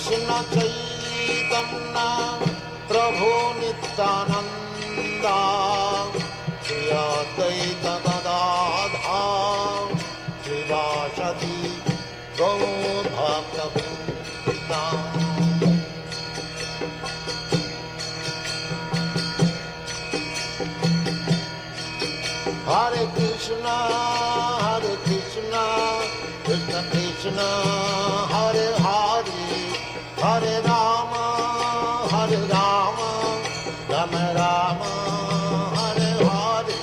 Krishna Chaitanya Prabhu Nityananda Shri Advaita Gadadhar Srivasati Gaur Bhakta Vrinda. Hare Krishna, Krishna Krishna, Hare Hare, Hare Rama, Rama Rama, Hare Hare.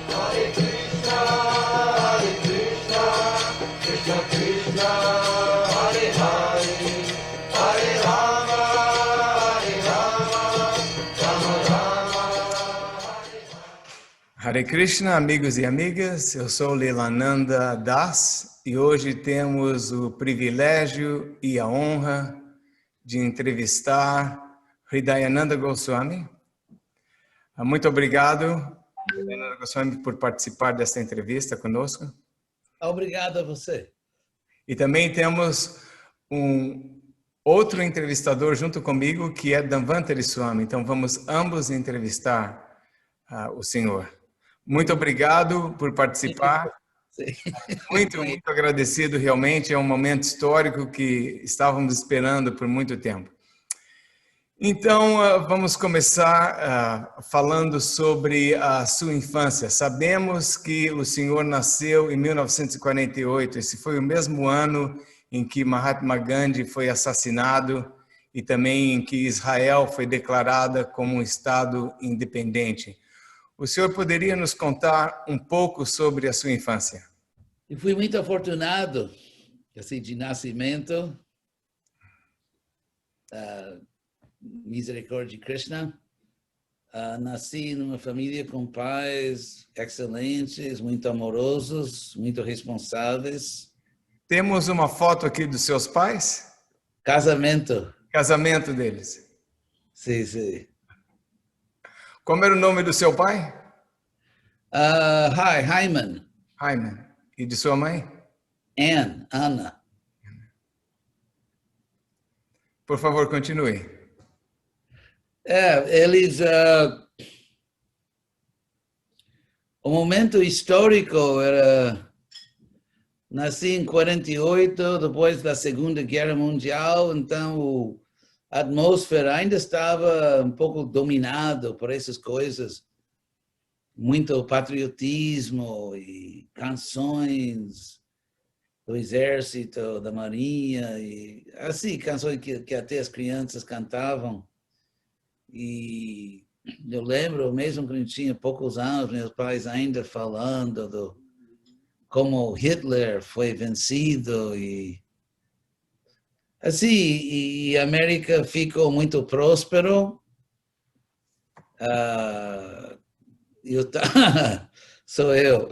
Hare Krishna, Krishna Krishna, Hare Hare, Hare Rama, Rama Rama. Hare Krishna, amigos e amigas, eu sou Leelananda Das e hoje temos o privilégio e a honra de entrevistar Hridayananda Goswami. Muito obrigado, Hridayananda Goswami, por participar desta entrevista conosco. Obrigado a você. E também temos um outro entrevistador junto comigo, que é Dhanvantari Swami. Então vamos ambos entrevistar o senhor. Muito obrigado por participar. Sim. Muito agradecido, realmente. É um momento histórico que estávamos esperando por muito tempo. Então, vamos começar falando sobre a sua infância. Sabemos que o senhor nasceu em 1948. Esse foi o mesmo ano em que Mahatma Gandhi foi assassinado e também em que Israel foi declarada como um Estado independente. O senhor poderia nos contar um pouco sobre a sua infância? Eu fui muito afortunado, assim, de nascimento, misericórdia de Krishna. Nasci numa família com pais excelentes, muito amorosos, muito responsáveis. Temos uma foto aqui dos seus pais? Casamento. Casamento deles. Sim, sim. Como era o nome do seu pai? Hyman. Hyman. E de sua mãe? Ana. Por favor, continue. Eles... o momento histórico era... Nasci em 48, depois da Segunda Guerra Mundial, então a atmosfera ainda estava um pouco dominada por essas coisas. Muito patriotismo e canções do exército, da marinha, e assim, canções que até as crianças cantavam. E eu lembro, mesmo quando eu tinha poucos anos, meus pais ainda falando do como Hitler foi vencido e assim, e a América ficou muito próspero. Sou eu.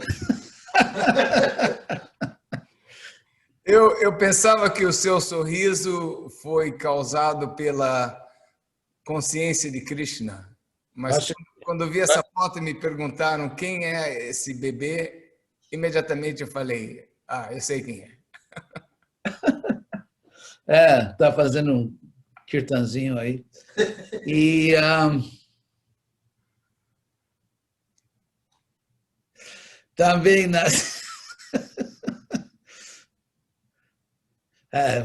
Eu pensava que o seu sorriso foi causado pela consciência de Krishna, mas quando vi essa foto e me perguntaram quem é esse bebê, imediatamente eu falei, eu sei quem é. Tá fazendo um kirtanzinho aí. E também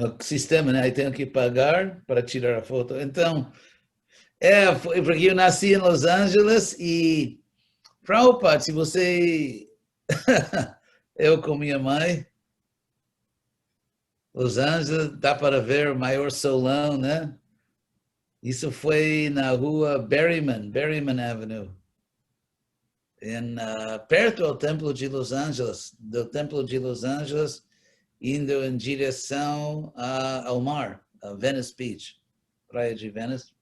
o sistema, né? Eu tenho que pagar para tirar a foto. Então, foi porque eu nasci em Los Angeles e, Prabhupada, se você... eu com minha mãe, Los Angeles, dá para ver o maior solão, né? Isso foi na rua Berryman Avenue, perto do Templo de Los Angeles, indo em direção ao mar, a Venice Beach, praia de Venice.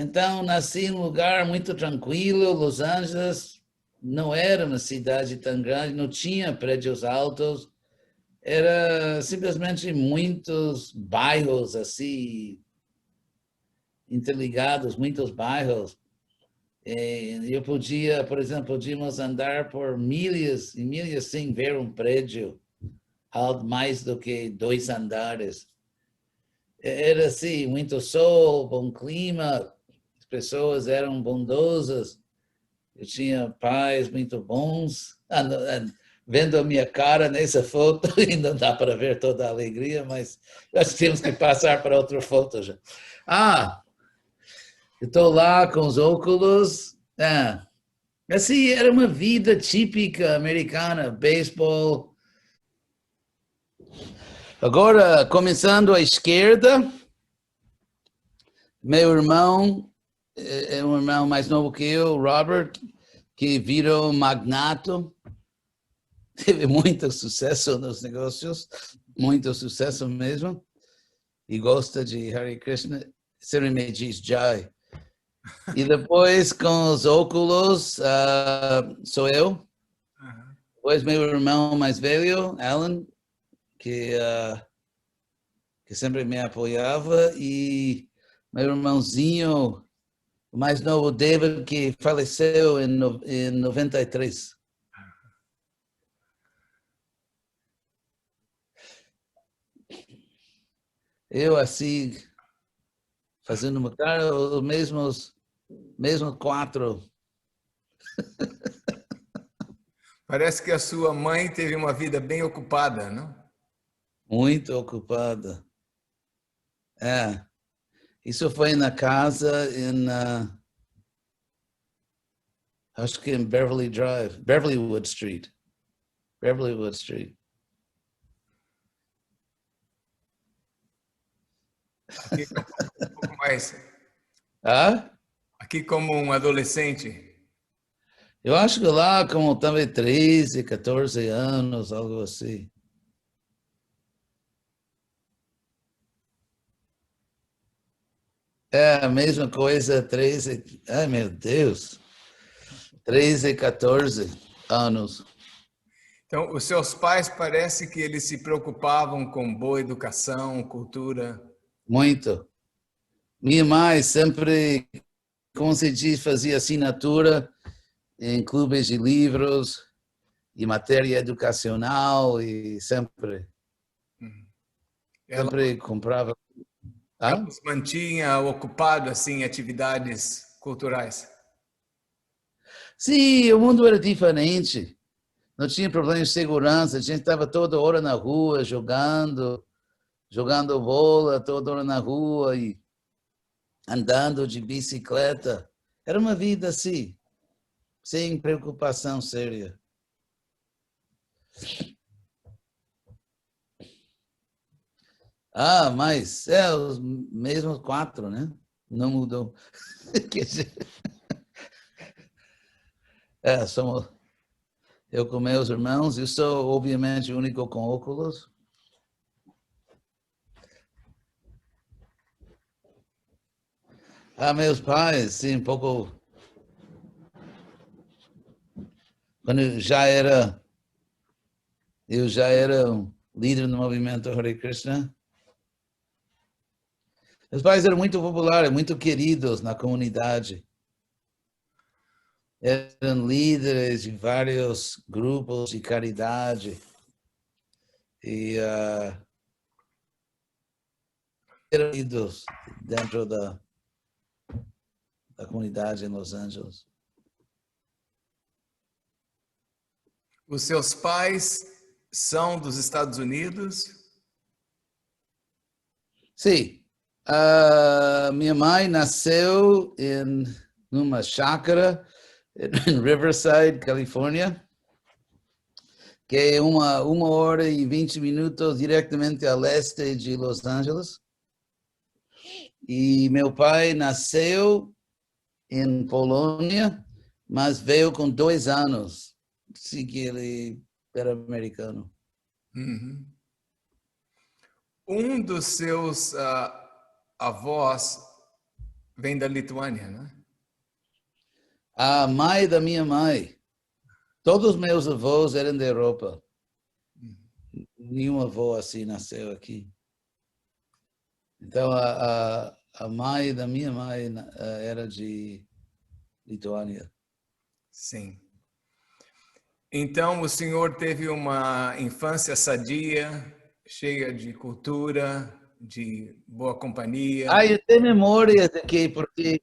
Então, nasci em um lugar muito tranquilo. Los Angeles não era uma cidade tão grande, não tinha prédios altos, era simplesmente muitos bairros assim, interligados, muitos bairros. Eu podia, por exemplo, podíamos andar por milhas e milhas sem ver um prédio. alto mais do que 2 andares. Era assim, muito sol, bom clima, as pessoas eram bondosas, eu tinha pais muito bons. Vendo a minha cara nessa foto, ainda dá para ver toda a alegria, mas nós temos que passar para outra foto já. Estou lá com os óculos. Assim, era uma vida típica americana, beisebol. Agora, começando à esquerda, meu irmão, é um irmão mais novo que eu, Robert, que virou magnato, teve muito sucesso nos negócios, muito sucesso mesmo, e gosta de Hare Krishna, sempre me diz Jai. E depois, com os óculos, sou eu. Depois, meu irmão mais velho, Alan, que sempre me apoiava, e meu irmãozinho, o mais novo, David, que faleceu em 93. Eu, assim, fazendo uma cara, os mesmos 4. Parece que a sua mãe teve uma vida bem ocupada, não? Muito ocupada. Isso foi na casa acho que em Beverlywood Street. Beverlywood Street. Aqui, um pouco mais. Ah? Aqui como um adolescente. Eu acho que lá, como talvez 13, 14 anos, algo assim. É a mesma coisa, 13, ai meu Deus, 13, 14 anos. Então, os seus pais parece que eles se preocupavam com boa educação, cultura. Muito. Minha mãe sempre, como se diz, fazia assinatura em clubes de livros e matéria educacional e sempre Ela, comprava. ela os mantinha ocupados assim, em atividades culturais. Sim, o mundo era diferente. Não tinha problema de segurança. A gente estava toda hora na rua jogando bola toda hora na rua e andando de bicicleta. Era uma vida assim, sem preocupação séria. Mas os mesmos 4, né? Não mudou. Quer dizer, somos eu com meus irmãos, eu sou obviamente o único com óculos. Meus pais, sim, um pouco. Quando eu já era um líder no movimento Hare Krishna. Meus pais eram muito populares, muito queridos na comunidade. Eram líderes de vários grupos de caridade. E eram queridos dentro da comunidade em Los Angeles. Os seus pais são dos Estados Unidos? Sim. Minha mãe nasceu numa chácara em Riverside, Califórnia, que é 1 hora e 20 minutos diretamente a leste de Los Angeles. E meu pai nasceu em Polônia, mas veio com 2 anos. Sim, que ele era americano. Uhum. Um dos seus avós vem da Lituânia, né? A mãe da minha mãe, todos os meus avós eram da Europa. Nenhum avô assim nasceu aqui. Então, a mãe da minha mãe era de Lituânia. Sim. Então, o senhor teve uma infância sadia, cheia de cultura, de boa companhia. Ah, eu tenho memória daqui, porque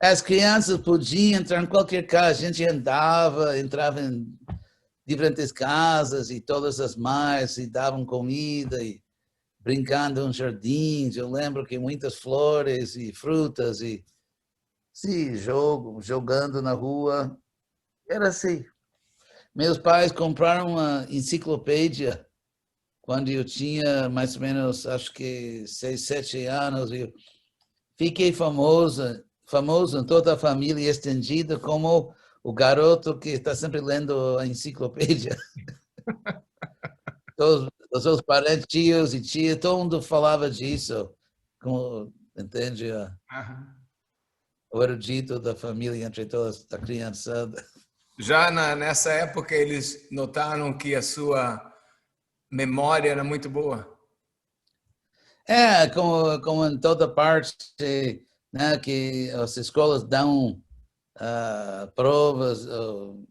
as crianças podiam entrar em qualquer casa, a gente andava, entrava em diferentes casas e todas as mães e davam comida e brincando em jardins. Eu lembro que muitas flores e frutas e sim, jogando na rua. Era assim. Meus pais compraram uma enciclopédia quando eu tinha mais ou menos, acho que 6, 7 anos. Eu fiquei famoso em toda a família estendida como o garoto que está sempre lendo a enciclopédia. Todos os seus parentes, tios e tias, todo mundo falava disso, como, entende? Aham. O erudito da família entre todas a criançada. Já nessa época, eles notaram que a sua memória era muito boa. É, como em toda parte, né, que as escolas dão provas,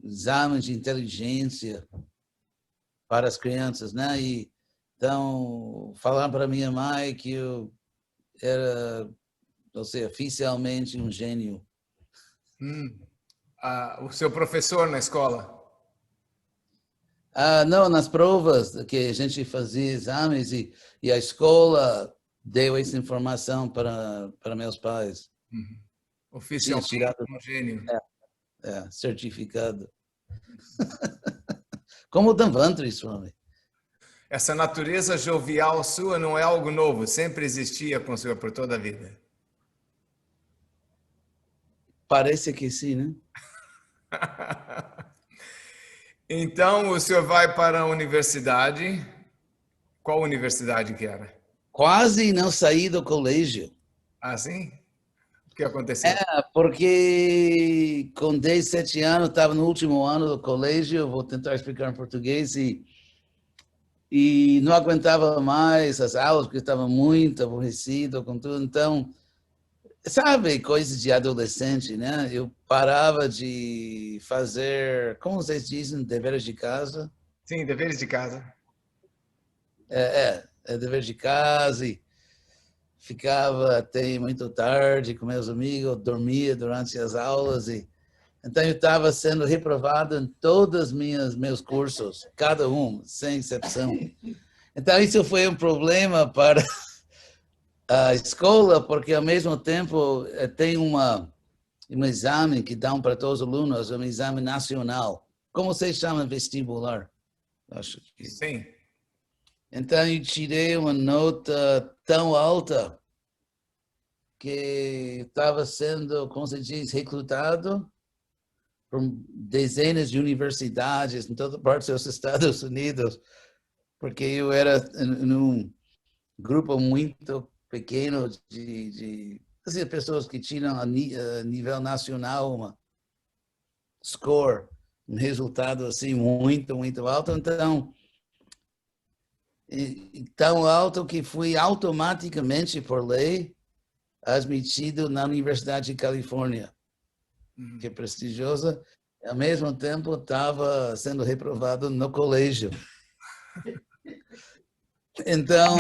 exames de inteligência para as crianças, né? E então falaram para minha mãe que eu era, ou seja, oficialmente um gênio. O seu professor na escola? Não, nas provas que a gente fazia exames e a escola deu essa informação para meus pais. Tinha Oficialmente tirado um gênio. certificado. Como o Dhanvantri Swami. Essa natureza jovial sua não é algo novo, sempre existia com o senhor por toda a vida. Parece que sim, né? Então, o senhor vai para a universidade. Qual universidade que era? Quase não saí do colégio. Assim? O que aconteceu? Porque com 17 anos, estava no último ano do colégio, vou tentar explicar em português, e não aguentava mais as aulas, porque estava muito aborrecido com tudo. Então, sabe, coisas de adolescente, né? Eu parava de fazer, como vocês dizem, deveres de casa. Sim, deveres de casa. Deveres de casa e ficava até muito tarde com meus amigos, dormia durante as aulas e então eu estava sendo reprovado em todos meus cursos, cada um, sem exceção. Então isso foi um problema para a escola, porque ao mesmo tempo tem um exame que dão para todos os alunos, um exame nacional. Como vocês chamam vestibular? Acho que... Sim. Então eu tirei uma nota tão alta que estava sendo, como se diz, recrutado por dezenas de universidades em toda parte dos Estados Unidos, porque eu era em um grupo muito pequeno de assim, pessoas que tinham a nível nacional uma score, um resultado assim muito alto, então tão alto que fui automaticamente por lei admitido na Universidade de Califórnia, que é prestigiosa, e ao mesmo tempo estava sendo reprovado no colégio. Então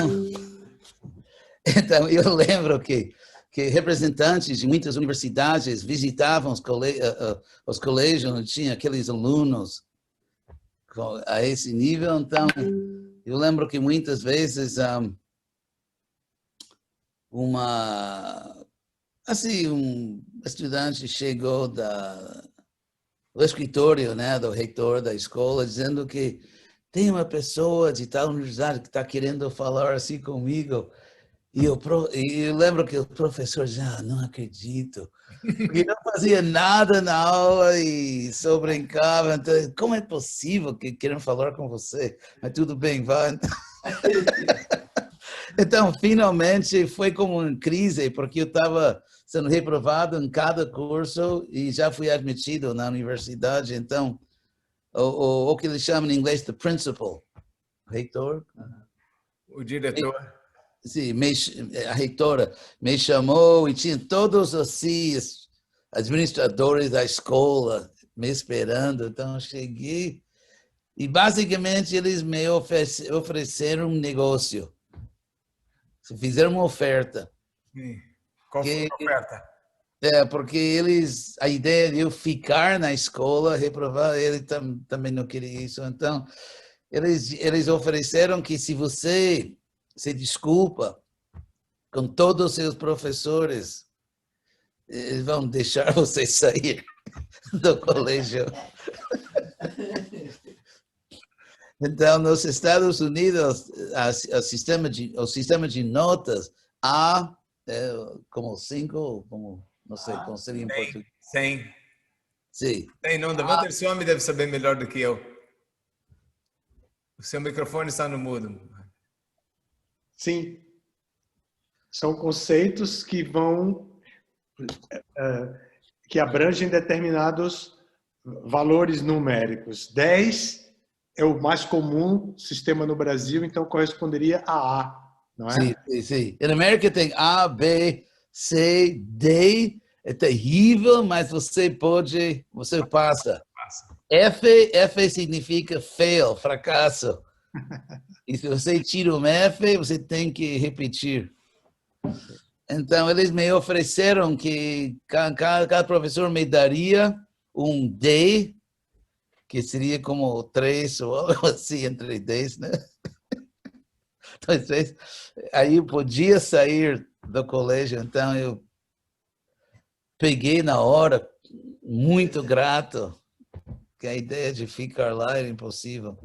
eu lembro que representantes de muitas universidades visitavam os colégios onde tinha aqueles alunos a esse nível. Então, eu lembro que muitas vezes um estudante chegou do escritório, né, do reitor da escola, dizendo que tem uma pessoa de tal universidade que está querendo falar assim comigo. E eu lembro que o professor dizia, não acredito, porque não fazia nada na aula e só brincava. Então, como é possível que queiram falar com você? Mas tudo bem, vai. Então, finalmente, foi como uma crise, porque eu estava sendo reprovado em cada curso e já fui admitido na universidade. Então, o que eles chamam em inglês de principal, reitor. O diretor. Sim, a reitora me chamou e tinha todos os administradores da escola me esperando. Então, eu cheguei E basicamente eles me ofereceram um negócio. Fizeram uma oferta. Sim. Qual foi a oferta? Porque a ideia de eu ficar na escola, reprovar, ele também não queria isso. Então, eles ofereceram que se você se desculpa com todos os seus professores, eles vão deixar você sair do colégio. Então, nos Estados Unidos, o sistema de notas A, como 5, como, não sei, como seria em português. 100. Sim. Não, levanta esse homem, deve saber melhor do que eu. O seu microfone está no mudo. Sim. São conceitos que que abrangem determinados valores numéricos. 10 é o mais comum sistema no Brasil, então corresponderia a A, não é? Sim, sim. Na América tem A, B, C, D. É terrível, mas você passa. F significa fail, fracasso. E se você tira um F, você tem que repetir. Então, eles me ofereceram que cada professor me daria um D, que seria como 3 ou algo assim, entre 10, né? Então, aí eu podia sair do colégio, então eu peguei na hora, muito grato, que a ideia de ficar lá era impossível.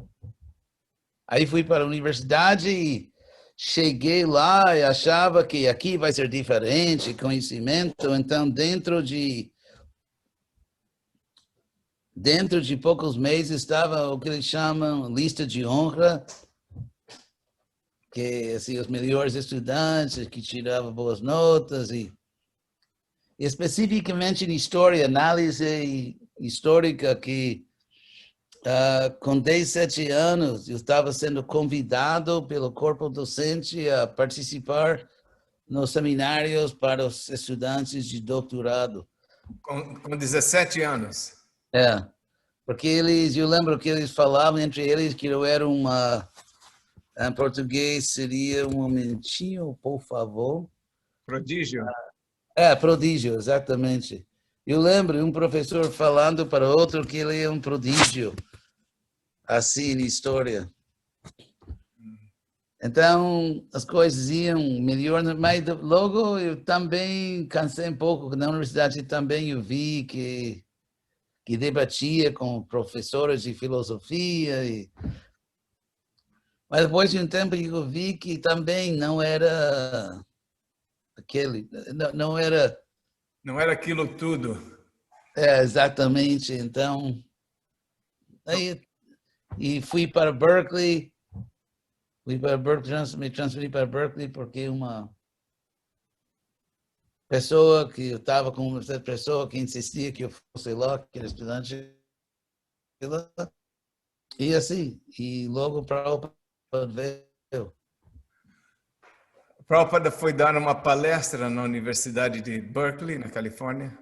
Aí fui para a universidade e cheguei lá e achava que aqui vai ser diferente, conhecimento, então dentro de poucos meses estava o que eles chamam lista de honra, que assim, os melhores estudantes que tiravam boas notas e especificamente em história, análise histórica, que com 17 anos eu estava sendo convidado pelo corpo docente a participar nos seminários para os estudantes de doutorado. Com 17 anos? Porque eu lembro que eles falavam entre eles que eu era em português seria um momentinho, por favor. Prodígio? Prodígio, exatamente. Eu lembro um professor falando para outro que ele é um prodígio, assim, em história. Então, as coisas iam melhorando, mas logo eu também cansei um pouco. Na universidade também eu vi que debatia com professores de filosofia. Mas depois de um tempo eu vi que também não era não era... Não era aquilo tudo. Exatamente. Então, aí, e fui para Berkeley. Me transferi para Berkeley porque uma pessoa que eu estava com uma pessoa que insistia que eu fosse lá, que era estudante lá. E assim, e logo para veio. Prabhupada foi dar uma palestra na Universidade de Berkeley, na Califórnia.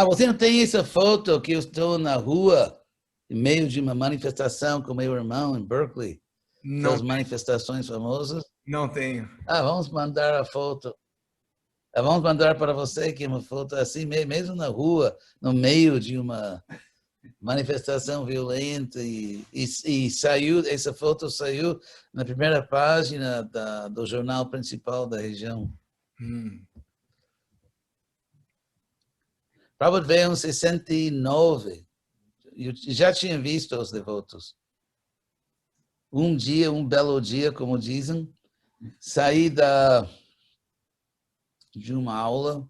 Você não tem essa foto que eu estou na rua, em meio de uma manifestação com meu irmão em Berkeley? Não. As manifestações famosas? Não tenho. Vamos mandar a foto. Vamos mandar para você que é uma foto assim, mesmo na rua, no meio de uma manifestação violenta e essa foto saiu na primeira página do jornal principal da região. Prabhupada veio em 69. Eu já tinha visto os devotos. Um dia, um belo dia, como dizem, saí de uma aula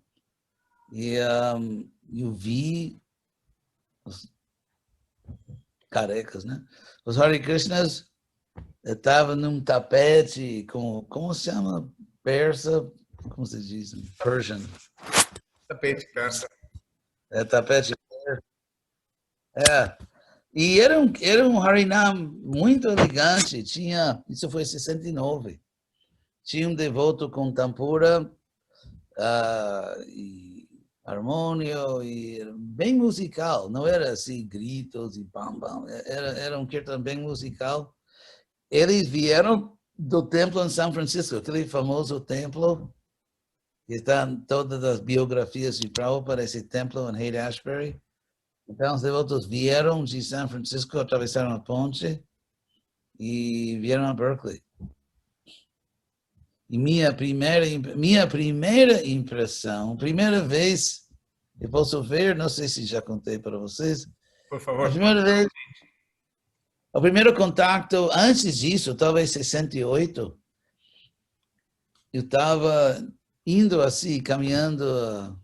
e eu vi os carecas, né? Os Hare Krishnas estavam num tapete com, como se chama? Persa, como se diz? Persian. Tapete persa. Tapete persa. E era um Harinam muito elegante. Isso foi em 69. Tinha um devoto com tampura e harmônio, e era bem musical, não era assim gritos e bam, bam, era um kirtan bem musical. Eles vieram do templo em São Francisco, aquele famoso templo, que está em todas as biografias de Prabhupada, esse templo em Haight-Ashbury. Então, os devotos vieram de São Francisco, atravessaram a ponte e vieram a Berkeley. E minha primeira impressão, primeira vez, eu posso ver, não sei se já contei para vocês, Por a favor. primeira vez, o primeiro contato, antes disso, talvez 68, eu estava indo assim, caminhando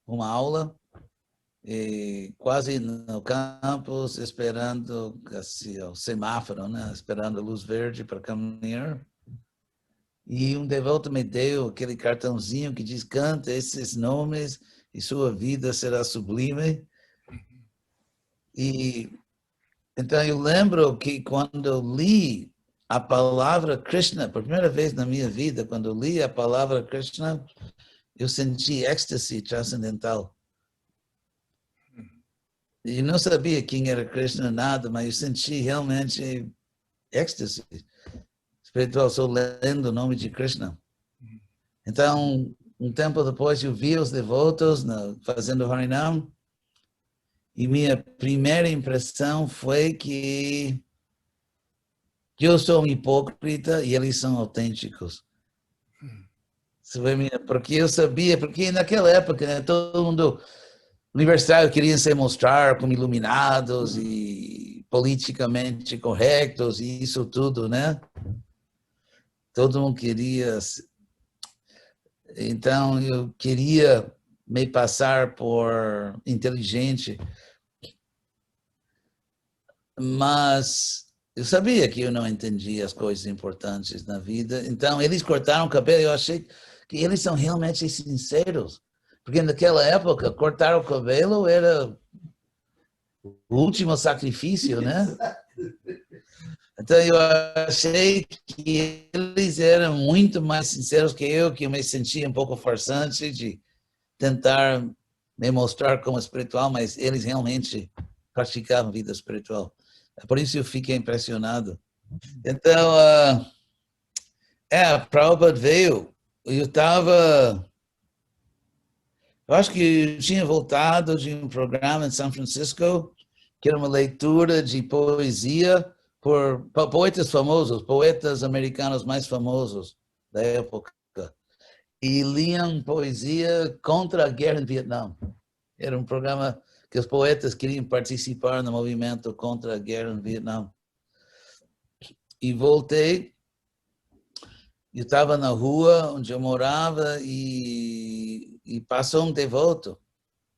uma aula, e quase no campus, esperando assim, o semáforo, né? Esperando a luz verde para caminhar. E um devoto me deu aquele cartãozinho que diz: canta esses nomes e sua vida será sublime. E então eu lembro que quando eu li a palavra Krishna, por primeira vez na minha vida, quando eu li a palavra Krishna, eu senti êxtase transcendental. E não sabia quem era Krishna, nada, mas eu senti realmente êxtase espiritual, só lendo o nome de Krishna. Então, um tempo depois, eu vi os devotos fazendo Harinam, e minha primeira impressão foi que eu sou um hipócrita e eles são autênticos. Porque eu sabia, porque naquela época, né, todo mundo universitário queria se mostrar como iluminados e politicamente corretos e isso tudo, né? Todo mundo queria. Então, eu queria me passar por inteligente, mas eu sabia que eu não entendia as coisas importantes na vida. Então, eles cortaram o cabelo e eu achei que eles são realmente sinceros. Porque naquela época, cortar o cabelo era o último sacrifício, né? Então, eu achei que eles eram muito mais sinceros que eu me sentia um pouco farsante de tentar me mostrar como espiritual, mas eles realmente praticavam vida espiritual. Por isso eu fiquei impressionado. Então, a Prabhupada veio, eu acho que eu tinha voltado de um programa em São Francisco, que era uma leitura de poesia por poetas famosos, poetas americanos mais famosos da época, e liam poesia contra a guerra em Vietnã. Era um programa que os poetas queriam participar no movimento contra a guerra em Vietnã. E voltei, eu estava na rua onde eu morava e passou um devoto,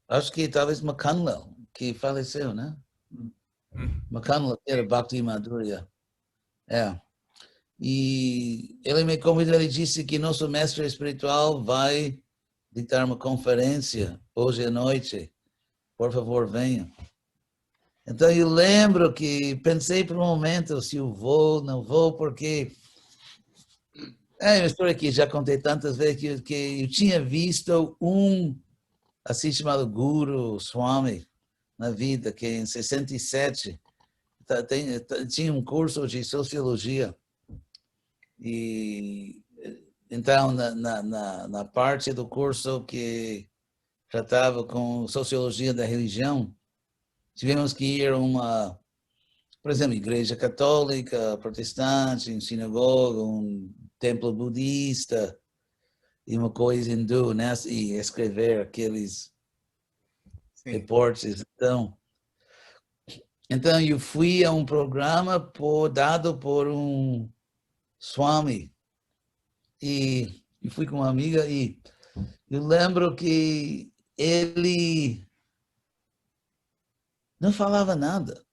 acho que talvez McConnell, que faleceu, né? McConnell era Bhakti Madhurya. E ele me convidou, ele disse que nosso mestre espiritual vai dictar uma conferência hoje à noite. Por favor, venha. Então eu lembro que pensei por um momento se eu vou, não vou, porque é uma história que já contei tantas vezes que eu tinha visto um assim chamado Guru Swami na vida, que em 67 tinha um curso de sociologia. E então, na parte do curso que tratava com sociologia da religião, tivemos que ir a por exemplo, igreja católica, protestante, sinagoga, um templo budista e uma coisa hindu, né? E escrever aqueles reportes. Então, eu fui a um programa dado por um Swami e fui com uma amiga e eu lembro que ele não falava nada.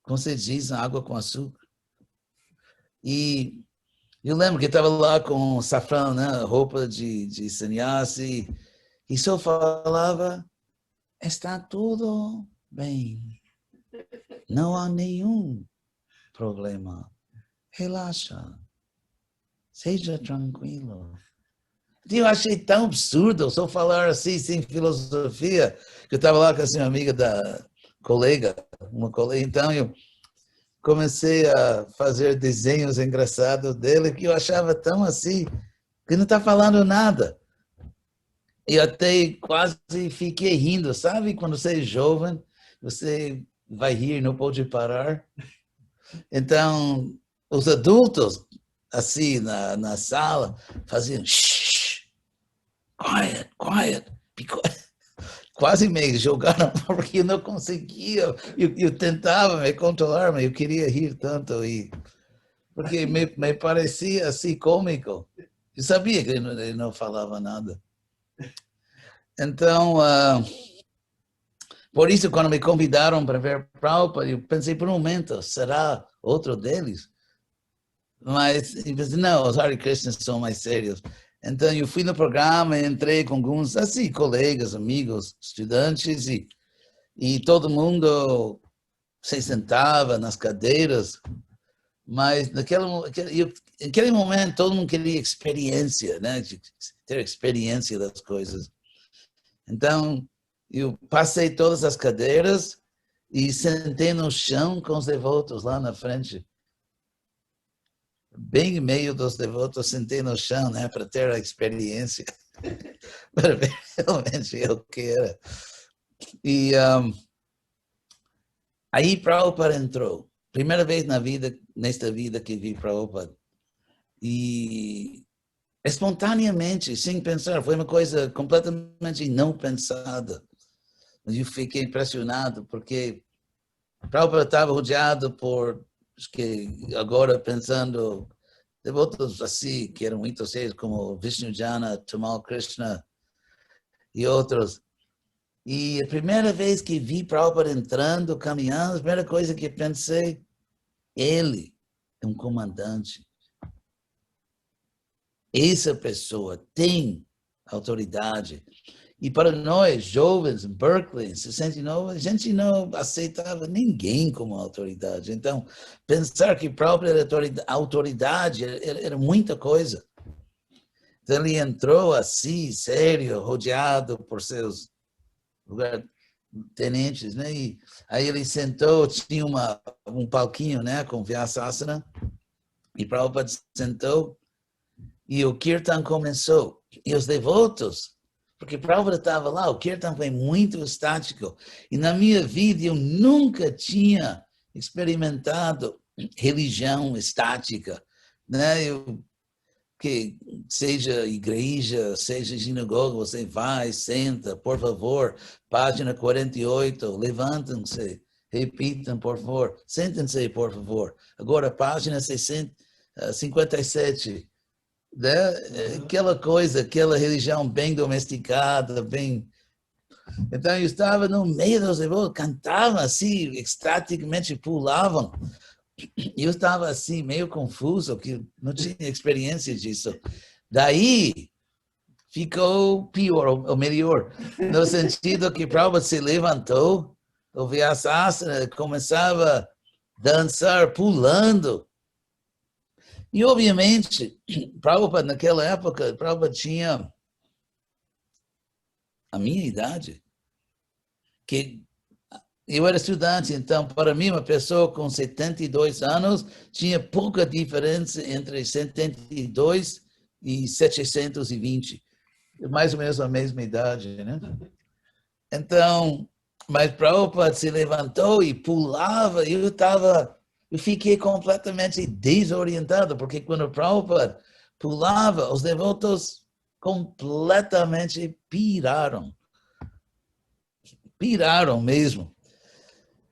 Como você diz, água com açúcar. E eu lembro que estava lá com safrão, né? Roupa de sannyasi, e só falava, está tudo bem, não há nenhum problema, relaxa, seja tranquilo. Eu achei tão absurdo só falar assim, sem filosofia, que eu estava lá com essa amiga uma colega, então eu comecei a fazer desenhos engraçados dele, que eu achava tão assim, que não está falando nada. E até quase fiquei rindo, sabe? Quando você é jovem, você vai rir, não pode parar. Então, os adultos, assim, na sala, faziam shh, quiet, quiet, be quiet. Quase me jogaram porque eu não conseguia. Eu tentava me controlar, mas eu queria rir tanto. Porque me parecia assim cômico. Eu sabia que ele não falava nada. Então, por isso, quando me convidaram para ver Prabhupada, eu pensei por um momento, será outro deles? Mas, eu pensei, não, os Hare Krishnas são mais sérios. Então, eu fui no programa, entrei com alguns, assim, colegas, amigos, estudantes, e todo mundo se sentava nas cadeiras, mas naquele momento todo mundo queria experiência, né? Ter experiência das coisas. Então, eu passei todas as cadeiras e sentei no chão com os devotos lá na frente. Bem em meio dos devotos, sentei no chão, né, para ter a experiência, para ver realmente o que era. E aí Prabhupada entrou. Primeira vez nesta vida que vi Prabhupada. E espontaneamente, sem pensar, foi uma coisa completamente não pensada. Eu fiquei impressionado, porque Prabhupada estava rodeado por, acho que agora pensando, devotos assim, que eram muito sérios, como Vishnu Jana, Tamal Krishna e outros. E a primeira vez que vi Prabhupada entrando, caminhando, a primeira coisa que pensei, ele é um comandante. Essa pessoa tem autoridade. E para nós, jovens, em Berkeley, em 69, a gente não aceitava ninguém como autoridade. Então, pensar que própria autoridade era muita coisa. Então, ele entrou assim, sério, rodeado por seus tenentes, né? E aí ele sentou, tinha um palquinho, né, com Vyasasana, e Prabhupada sentou, e o Kirtan começou. E os devotos, porque Prabhupada estava lá, o Kirtan foi muito estático. E na minha vida eu nunca tinha experimentado religião estática, né? Que seja igreja, seja sinagoga, você vai, senta, por favor, página 48, levantem-se, repitam, por favor, sentem-se, por favor. Agora, página 57, né? Aquela coisa, aquela religião bem domesticada, bem... Então, eu estava no meio dos devotos, cantavam assim, extaticamente pulavam. Eu estava assim, meio confuso, que não tinha experiência disso. Daí, ficou pior, ou melhor, no sentido que Prabhupada se levantou, o Vyasasana começava a dançar, pulando. E, obviamente, Prabhupada, naquela época, Prabhupada tinha a minha idade, que eu era estudante, então, para mim, uma pessoa com 72 anos tinha pouca diferença entre 72 e 720. Mais ou menos a mesma idade, né? Então, mas Prabhupada se levantou e pulava, e eu fiquei completamente desorientado, porque quando Prabhupada pulava, os devotos completamente piraram. Piraram mesmo.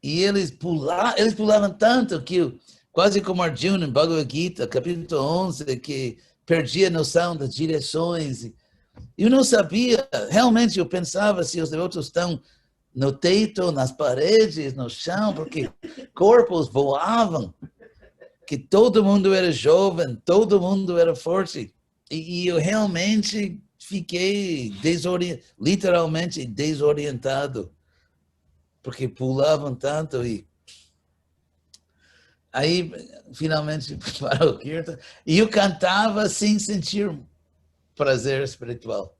E eles pulavam tanto que, quase como Arjuna em Bhagavad Gita, capítulo 11, que perdia a noção das direções. Eu não sabia, realmente eu pensava se os devotos estão no teto, nas paredes, no chão, porque corpos voavam, que todo mundo era jovem, todo mundo era forte. E eu realmente fiquei literalmente desorientado, porque pulavam tanto e aí finalmente parou o Kirtan e eu cantava sem sentir prazer espiritual.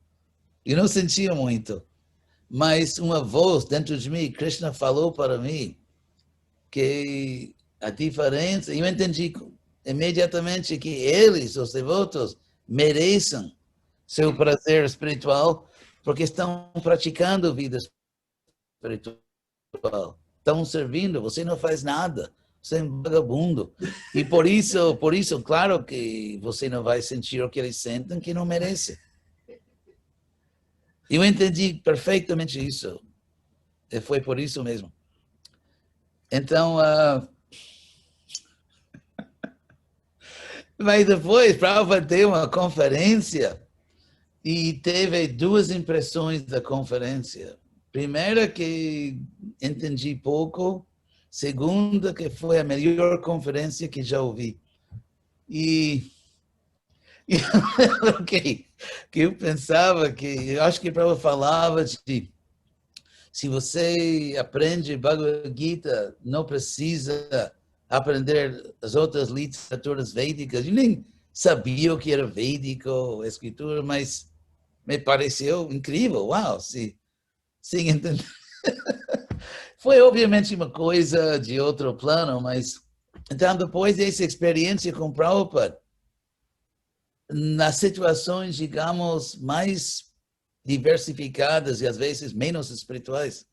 Eu não sentia muito, mas uma voz dentro de mim, Krishna falou para mim que a diferença, eu entendi imediatamente que eles, os devotos, merecem seu prazer espiritual porque estão praticando vida espiritual, estão servindo, você não faz nada, você é um vagabundo. E por isso, claro que você não vai sentir o que eles sentem, que não merece. Eu entendi perfeitamente isso. E foi por isso mesmo. Então, mas depois, Prabhupada deu uma conferência e teve duas impressões da conferência. Primeira, que entendi pouco. Segunda, que foi a melhor conferência que já ouvi. E que eu pensava eu acho que Prabhupada falava de se você aprende Bhagavad Gita, não precisa aprender as outras literaturas védicas. Eu nem sabia o que era védico, escritura, mas me pareceu incrível. Uau, sim, entendeu? Foi obviamente uma coisa de outro plano, mas então depois dessa experiência com Prabhupada, nas situações, digamos, mais diversificadas e às vezes menos espirituais,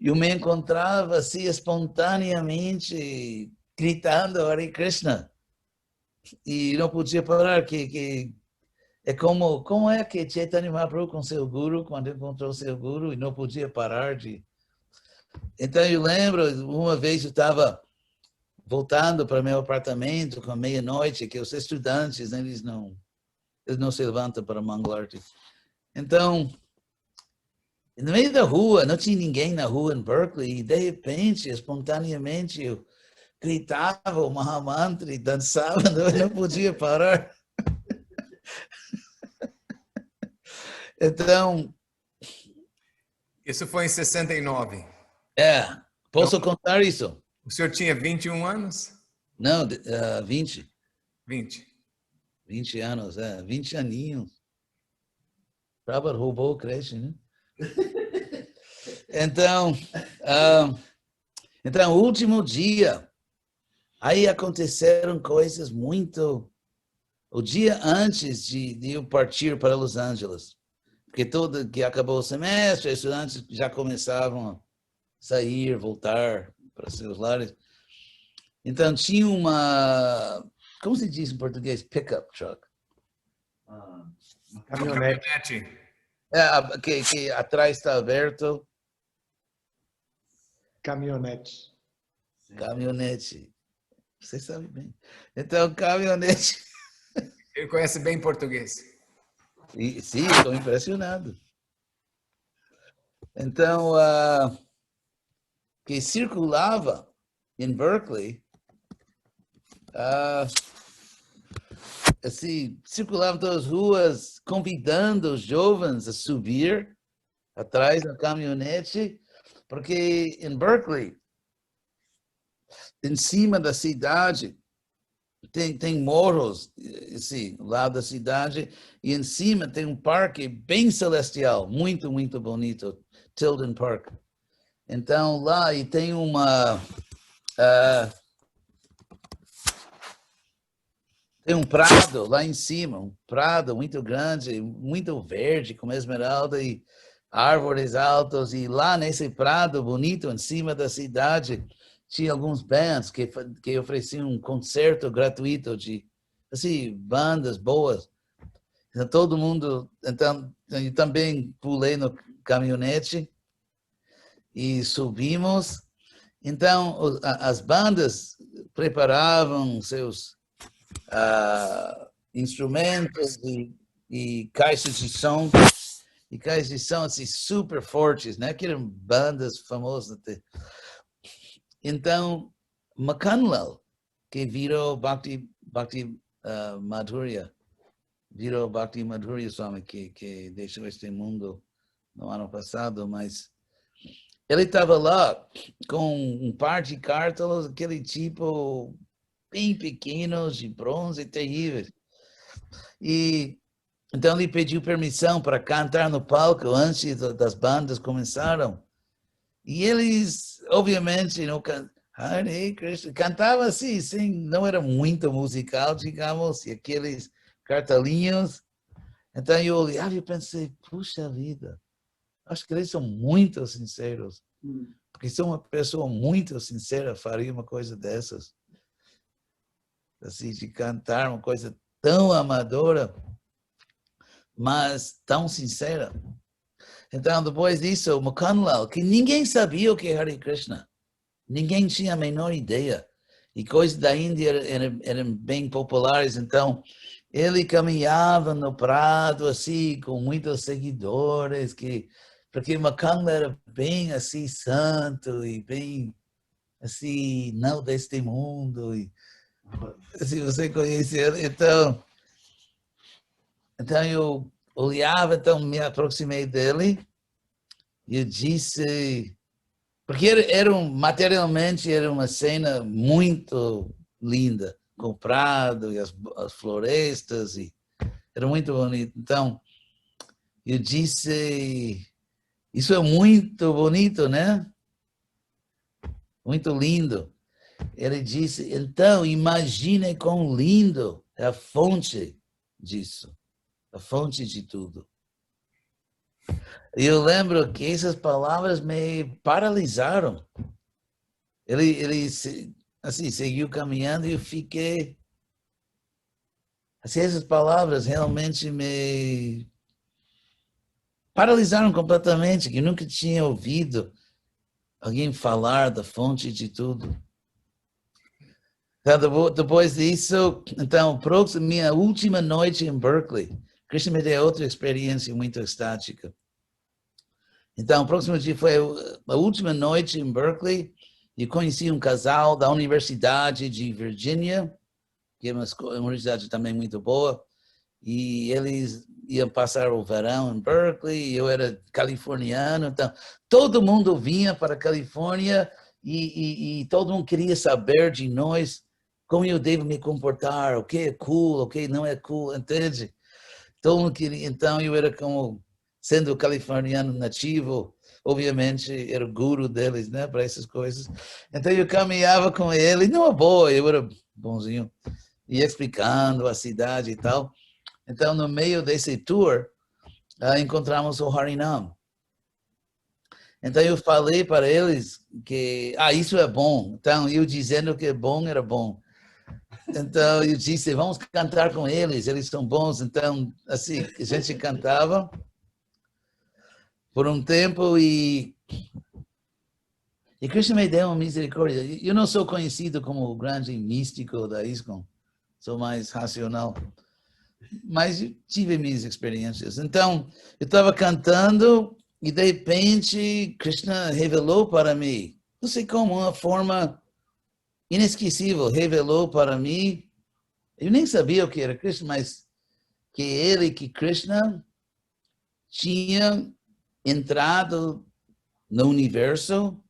eu me encontrava assim espontaneamente gritando Hare Krishna e não podia parar, que é como é que Chaitanya Mahaprabhu com seu guru, quando encontrou seu guru e não podia parar de... Então eu lembro, uma vez eu estava voltando para meu apartamento com meia-noite, que os estudantes, eles não se levantam para Mangalarti. Então, no meio da rua, não tinha ninguém na rua em Berkeley, e de repente, espontaneamente, eu gritava o Mahamantra e dançava, não podia parar. Então... Isso foi em 69. Posso contar isso? O senhor tinha 21 anos? Não, 20. 20. 20 anos, 20 aninhos. Prabhupada roubou o creche, né? Então, o último dia, aí aconteceram coisas muito... O dia antes de eu partir para Los Angeles, porque que acabou o semestre, os estudantes já começavam a sair, voltar para seus lares. Então, tinha uma... Como se diz em português? Pickup truck. Caminhonete. Que atrás está aberto. Caminhonete. Caminhonete. Você sabe bem. Então, caminhonete. Ele conhece bem português. Sim, estou impressionado. Então, que circulava em Berkeley, assim, circulavam todas as ruas, convidando os jovens a subir atrás da caminhonete, porque em Berkeley, em cima da cidade, tem morros, assim, lá da cidade, e em cima tem um parque bem celestial, muito, muito bonito, Tilden Park. Então, lá e tem tem um prado lá em cima, um prado muito grande, muito verde, com esmeralda e árvores altas. E lá nesse prado bonito, em cima da cidade, tinha alguns bands que ofereciam um concerto gratuito de, assim, bandas boas. Então, todo mundo... Então, eu também pulei no caminhonete e subimos. Então, as bandas preparavam seus instrumentos e caixas de som. E caixas de som assim, super fortes, né? Que eram bandas famosas. Então, Makanlal, que virou Bhakti Madhurya, virou Bhakti Madhurya Swami, que deixou este mundo no ano passado, mas ele estava lá com um par de cártalos, aquele tipo bem pequenos, de bronze, terríveis. E Então ele pediu permissão para cantar no palco antes das bandas começaram. E eles, obviamente, não Hare Krishna, cantava assim, não era muito musical, digamos, e aqueles cartelinhos. Então eu olhava e pensei, puxa vida, acho que eles são muito sinceros. Porque se uma pessoa muito sincera faria uma coisa dessas, assim, de cantar uma coisa tão amadora, mas tão sincera. Então, depois disso, o Mohanlal, que ninguém sabia o que é Hare Krishna, ninguém tinha a menor ideia, e coisas da Índia eram bem populares, então ele caminhava no prado, assim, com muitos seguidores, porque Mohanlal era bem, assim, santo, e bem, assim, não deste mundo, e se você conhece ele, então eu olhava, então me aproximei dele e eu disse, porque materialmente era uma cena muito linda, com o prado e as florestas, e era muito bonito. Então, eu disse, isso é muito bonito, né? Muito lindo. Ele disse, então, imagine quão lindo é a fonte disso. A fonte de tudo. E eu lembro que essas palavras me paralisaram. Ele assim, seguiu caminhando e eu fiquei... Assim, essas palavras realmente me paralisaram completamente, que eu nunca tinha ouvido alguém falar da fonte de tudo. Então, depois disso, então, minha última noite em Berkeley, Krishna me deu outra experiência muito estática. Então, o próximo dia foi a última noite em Berkeley e conheci um casal da Universidade de Virgínia, que é uma universidade também muito boa, e eles iam passar o verão em Berkeley, eu era californiano, então todo mundo vinha para a Califórnia e todo mundo queria saber de nós como eu devo me comportar, o que é cool, o que não é cool, entende? Todo mundo queria, então eu era como, sendo californiano nativo, obviamente era o guru deles, né, para essas coisas. Então eu caminhava com ele, numa boa, eu era bonzinho, ia explicando a cidade e tal. Então, no meio desse tour, encontramos o Harinam. Então, eu falei para eles que, isso é bom. Então, eu dizendo que é bom, era bom. Então, eu disse, vamos cantar com eles são bons. Então, assim, a gente cantava por um tempo e Krishna me deu uma misericórdia. Eu não sou conhecido como o grande místico da ISKCON, sou mais racional. Mas eu tive minhas experiências. Então, eu estava cantando e, de repente, Krishna revelou para mim, não sei como, uma forma inesquecível, revelou para mim, eu nem sabia o que era Krishna, mas que Krishna tinha entrado no universo,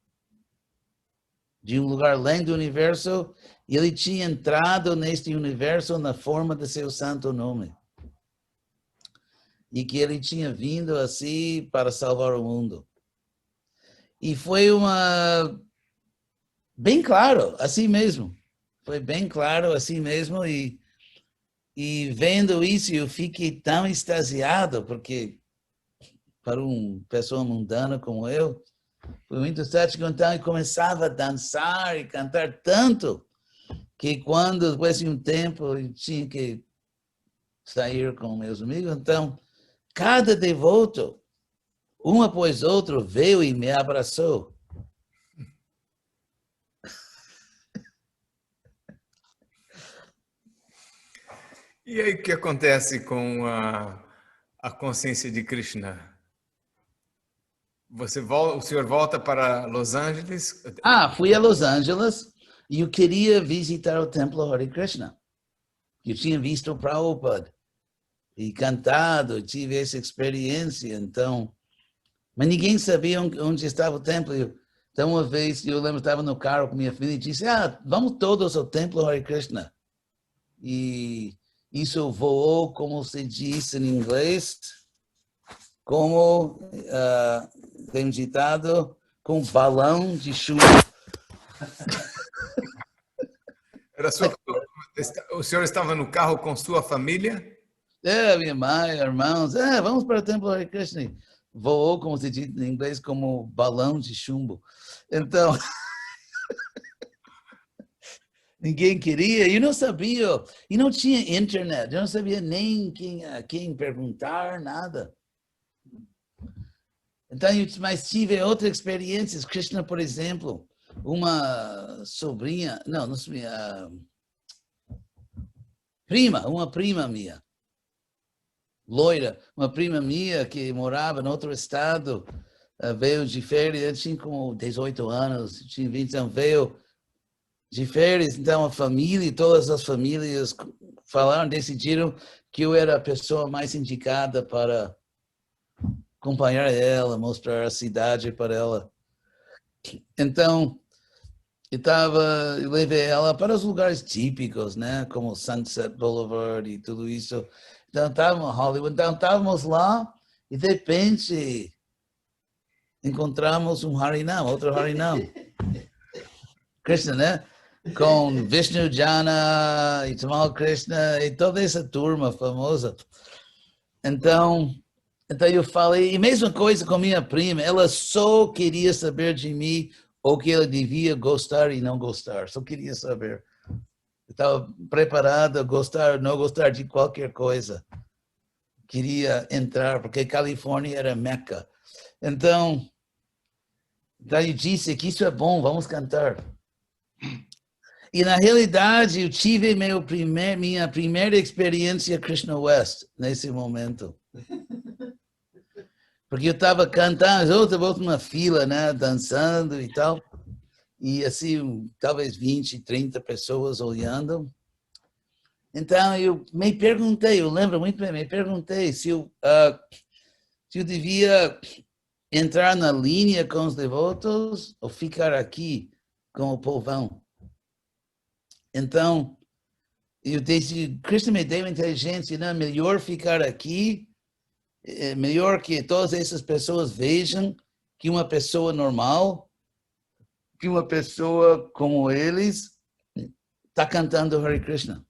de um lugar além do universo, e ele tinha entrado neste universo na forma de seu santo nome. E que ele tinha vindo assim para salvar o mundo. E foi bem claro, assim mesmo. Foi bem claro, assim mesmo. E vendo isso, eu fiquei tão extasiado, porque para uma pessoa mundana como eu, foi muito estático. Então, eu começava a dançar e cantar tanto, que quando, depois de um tempo, eu tinha que sair com meus amigos. Então, cada devoto, um após outro, veio e me abraçou. E aí, o que acontece com a consciência de Krishna? O senhor volta para Los Angeles? Fui a Los Angeles e eu queria visitar o templo Hare Krishna. Eu tinha visto o Prabhupada e cantado, tive essa experiência, então... Mas ninguém sabia onde estava o templo. Então, uma vez, eu lembro, estava no carro com minha filha e disse, vamos todos ao templo Hare Krishna. E isso voou, como se diz em inglês, como tem um ditado, com balão de chuva. O senhor estava no carro com sua família? Minha mãe, irmãos, vamos para o templo Hare Krishna. Voou, como se diz em inglês, como balão de chumbo. Então, ninguém queria, eu não sabia, e não tinha internet, eu não sabia nem quem perguntar, nada. Então, mas tive outras experiências. Krishna, por exemplo, uma sobrinha, não sobrinha, uma prima minha, loira, uma prima minha que morava em outro estado, veio de férias, eu tinha como 18 anos, tinha 20 anos, veio de férias, então a família, todas as famílias decidiram que eu era a pessoa mais indicada para acompanhar ela, mostrar a cidade para ela. Então, eu levei ela para os lugares típicos, né, como Sunset Boulevard e tudo isso. Então, estávamos em Hollywood, então estávamos lá e de repente encontramos um Harinam, outro Harinam. Krishna, né? Com Vishnu Jana e Tamal Krishna e toda essa turma famosa. Então eu falei, e mesma coisa com minha prima, ela só queria saber de mim o que ela devia gostar e não gostar, só queria saber. Estava preparada a gostar ou não gostar de qualquer coisa. Queria entrar, porque Califórnia era Meca. Então eu disse que isso é bom, vamos cantar. E na realidade, eu tive minha primeira experiência Krishna West nesse momento. Porque eu estava cantando, eu estava numa fila, né, dançando e tal. E assim, talvez 20, 30 pessoas olhando. Então eu me perguntei, eu lembro muito bem, me perguntei se eu devia entrar na linha com os devotos ou ficar aqui com o povão. Então, eu disse, Krishna me deu inteligência, né? Melhor ficar aqui, melhor que todas essas pessoas vejam que uma pessoa normal, que uma pessoa como eles, está cantando Hare Krishna.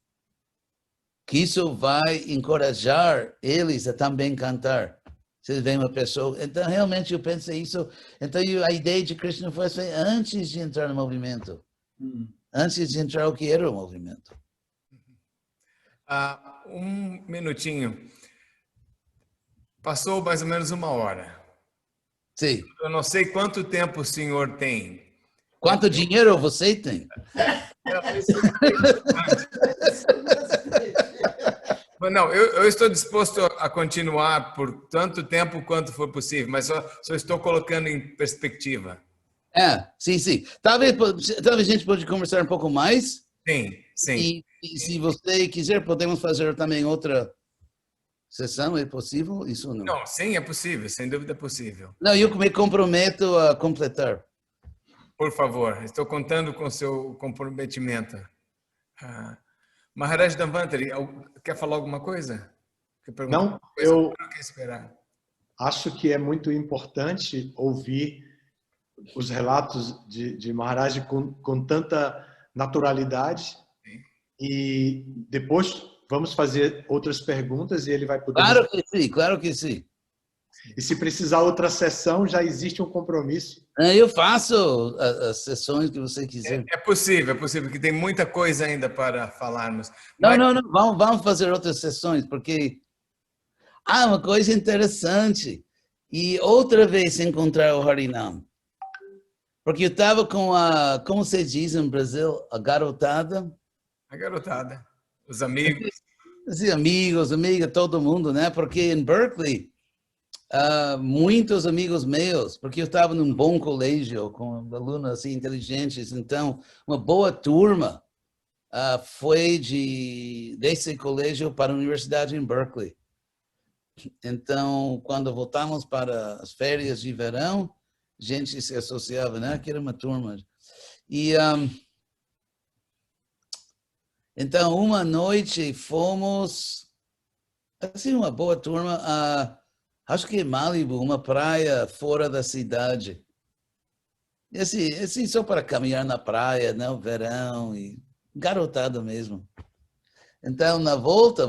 Que isso vai encorajar eles a também cantar. Vocês veem uma pessoa... Então, realmente, eu pensei isso. Então, a ideia de Krishna foi assim, antes de entrar no movimento. Antes de entrar o que era o movimento. Um minutinho. Passou mais ou menos 1 hora. Sim. Eu não sei quanto tempo o senhor tem. Quanto dinheiro você tem? Não, eu estou disposto a continuar por tanto tempo quanto for possível, mas só estou colocando em perspectiva. Sim. Talvez a gente pode conversar um pouco mais. Sim. E se você quiser, podemos fazer também outra sessão, é possível? Isso não? Não, sim, é possível, sem dúvida é possível. Não, eu me comprometo a completar. Por favor, estou contando com o seu comprometimento. Maharaj Dhanvantari, quer falar alguma coisa? Não, eu quer esperar. Acho que é muito importante ouvir os relatos de Maharaj com tanta naturalidade. Sim. E depois vamos fazer outras perguntas e ele vai poder... Claro que sim. E se precisar outra sessão, já existe um compromisso. Eu faço as sessões que você quiser. É possível, porque tem muita coisa ainda para falarmos. Não, vamos fazer outras sessões, porque uma coisa interessante. E outra vez encontrar o Harinam. Porque eu estava com como se diz no Brasil, a garotada. A garotada, os amigos. Os amigos, amigas, todo mundo, né? Porque em Berkeley, muitos amigos meus, porque eu estava num bom colégio, com alunos assim, inteligentes, então, uma boa turma foi desse colégio para a universidade em Berkeley. Então, quando voltamos para as férias de verão, a gente se associava, né? Que era uma turma. Então, uma noite fomos, assim, uma boa turma, acho que Malibu, uma praia fora da cidade. E assim, só para caminhar na praia, né, o verão, e garotada mesmo. Então,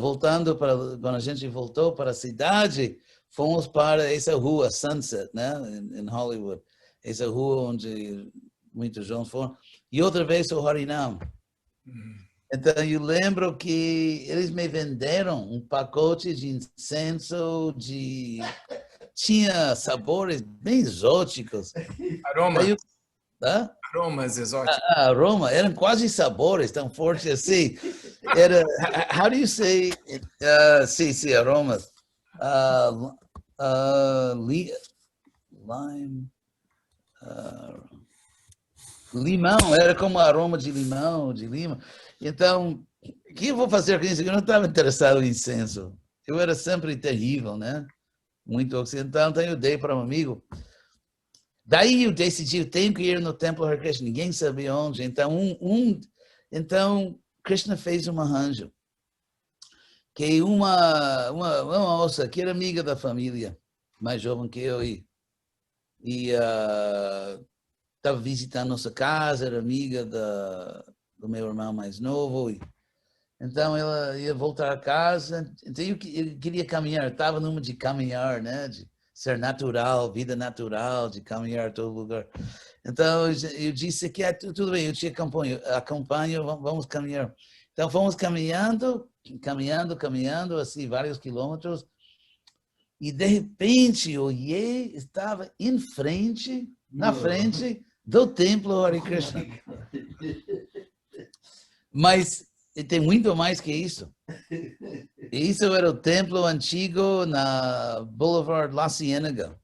voltando para, quando a gente voltou para a cidade, fomos para essa rua, Sunset, né, em Hollywood. Essa rua onde muitos jovens foram. E outra vez o Harinam. Então, eu lembro que eles me venderam um pacote de incenso, tinha sabores bem exóticos. Aroma, Hã? aromas exóticos. Aroma, eram quase sabores tão fortes assim. Era, how do you say, sim, aromas. Lime, limão, era como aroma de limão, de lima. Então, o que eu vou fazer com isso? Eu não estava interessado em incenso. Eu era sempre terrível, né? Muito ocidental, então eu dei para um amigo. Daí eu decidi, eu tenho que ir no templo Hare Krishna. Ninguém sabia onde. Então, então Krishna fez um arranjo. Que uma moça que era amiga da família, mais jovem que eu, e estava visitando nossa casa, era amiga do meu irmão mais novo. Então, ela ia voltar a casa. Então, eu queria caminhar. Estava numa de caminhar, né? De ser natural, vida natural, de caminhar todo lugar. Então, eu disse que tudo bem, eu te acompanho, vamos caminhar. Então, fomos caminhando, assim, vários quilômetros. E, de repente, olhei, estava na frente do templo Hare Krishna. Mas tem muito mais que isso. Isso era o templo antigo na Boulevard La Cienega.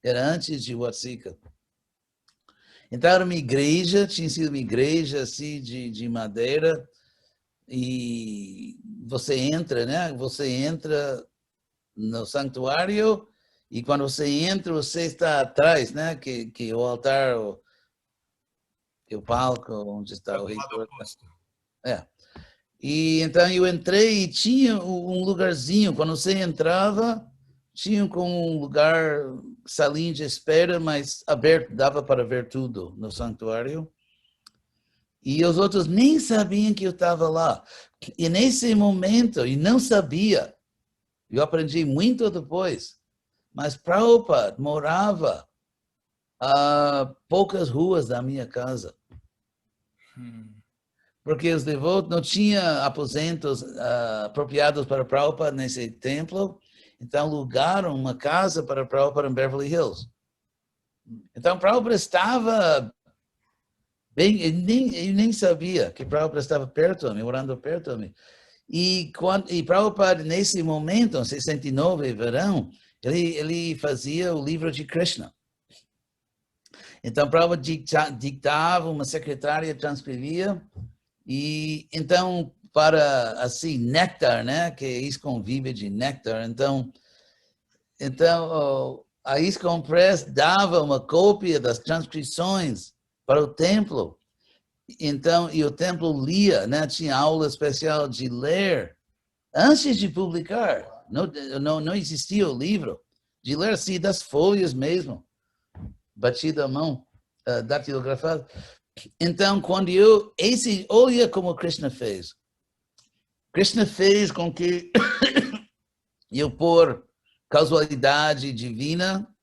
Era antes de Huatsica. Então, era uma igreja, tinha sido uma igreja assim, de madeira. E você entra, né? Você entra no santuário e quando você entra, você está atrás, né? Que o altar, o palco onde está o reitor. E então eu entrei e tinha um lugarzinho, quando você entrava, tinha como um lugar, salinha de espera, mas aberto, dava para ver tudo no santuário. E os outros nem sabiam que eu estava lá. E nesse momento, eu não sabia, eu aprendi muito depois, mas Prabhupada morava a poucas ruas da minha casa. Porque os devotos não tinham aposentos apropriados para Prabhupada nesse templo, então alugaram uma casa para Prabhupada em Beverly Hills. Então Prabhupada estava bem, eu nem sabia que Prabhupada estava perto de mim, morando perto de mim. E Prabhupada, nesse momento, em 69, verão, ele fazia o livro de Krishna. Então Prabhupada dictava, uma secretária transcrevia. E então, para assim, néctar, né, que a ISKCON vive de néctar, então a ISKCON Press dava uma cópia das transcrições para o templo. Então, e o templo lia, né, tinha aula especial de ler antes de publicar. Não existia o livro, de ler assim das folhas mesmo, batido à mão, datilografado. Então, olha como Krishna fez. Krishna fez com que eu, por casualidade divina,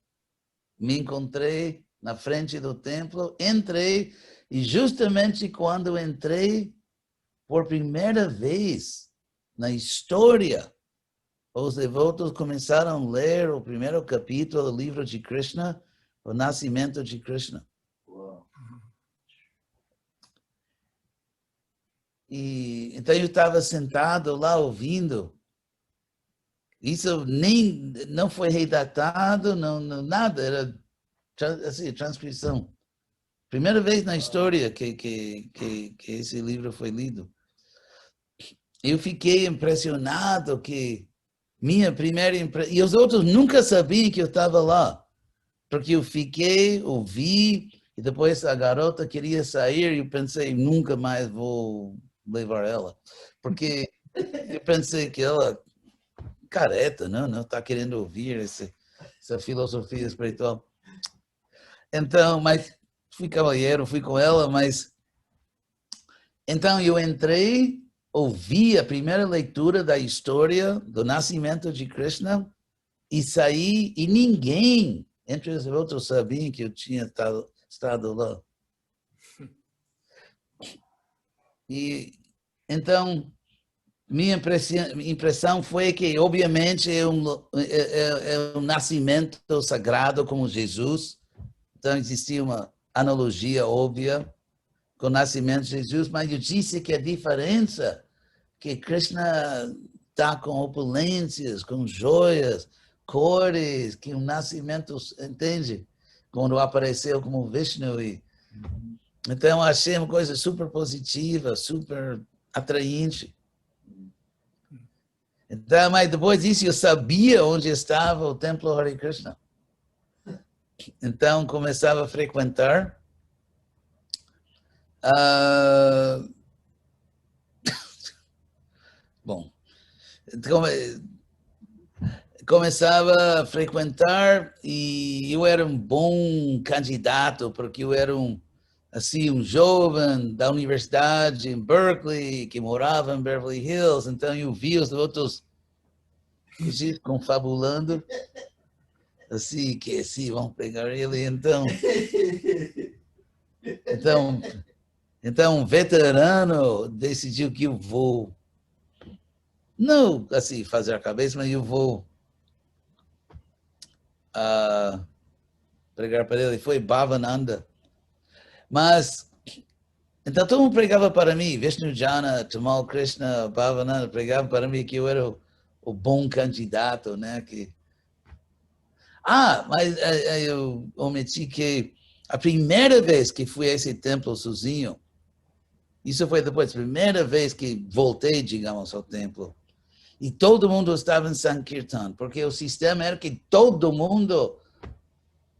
me encontrei na frente do templo, entrei, e justamente quando entrei, por primeira vez na história, os devotos começaram a ler o primeiro capítulo do livro de Krishna, o nascimento de Krishna. E então eu estava sentado lá ouvindo. Isso não foi redatado, nada, era assim, transcrição. Primeira vez na história que esse livro foi lido. Eu fiquei impressionado que minha primeira impressão... E os outros nunca sabiam que eu estava lá. Porque eu ouvi, e depois a garota queria sair, e eu pensei, nunca mais vou levar ela, porque eu pensei que ela, careta, não está querendo ouvir essa filosofia espiritual. Então, mas fui cavalheiro, fui com ela, mas... Então eu entrei, ouvi a primeira leitura da história do nascimento de Krishna e saí, e ninguém, entre os outros, sabia que eu tinha estado lá. E então, minha impressão foi que, obviamente, é um nascimento sagrado como Jesus. Então, existia uma analogia óbvia com o nascimento de Jesus, mas eu disse que a diferença que Krishna está com opulências, com joias, cores, que o nascimento, entende? Quando apareceu como Vishnu. Então, achei uma coisa super positiva, super atraente. Então, mas depois disso, eu sabia onde estava o templo Hare Krishna. Então, começava a frequentar. Bom, começava a frequentar e eu era um bom candidato, porque eu era um jovem da universidade em Berkeley, que morava em Beverly Hills, então eu vi os outros confabulando, assim, que assim, vão pegar ele, então um veterano decidiu que eu vou, não assim, fazer a cabeça, mas eu vou pregar para ele. Foi Bhavananda. Mas, então todo mundo pregava para mim, Vishnu Jana, Tamal Krishna, Bhavananda, pregavam para mim que eu era o bom candidato, né? Mas eu omiti que a primeira vez que fui a esse templo sozinho, isso foi depois, a primeira vez que voltei, digamos, ao templo, e todo mundo estava em Sankirtan, porque o sistema era que todo mundo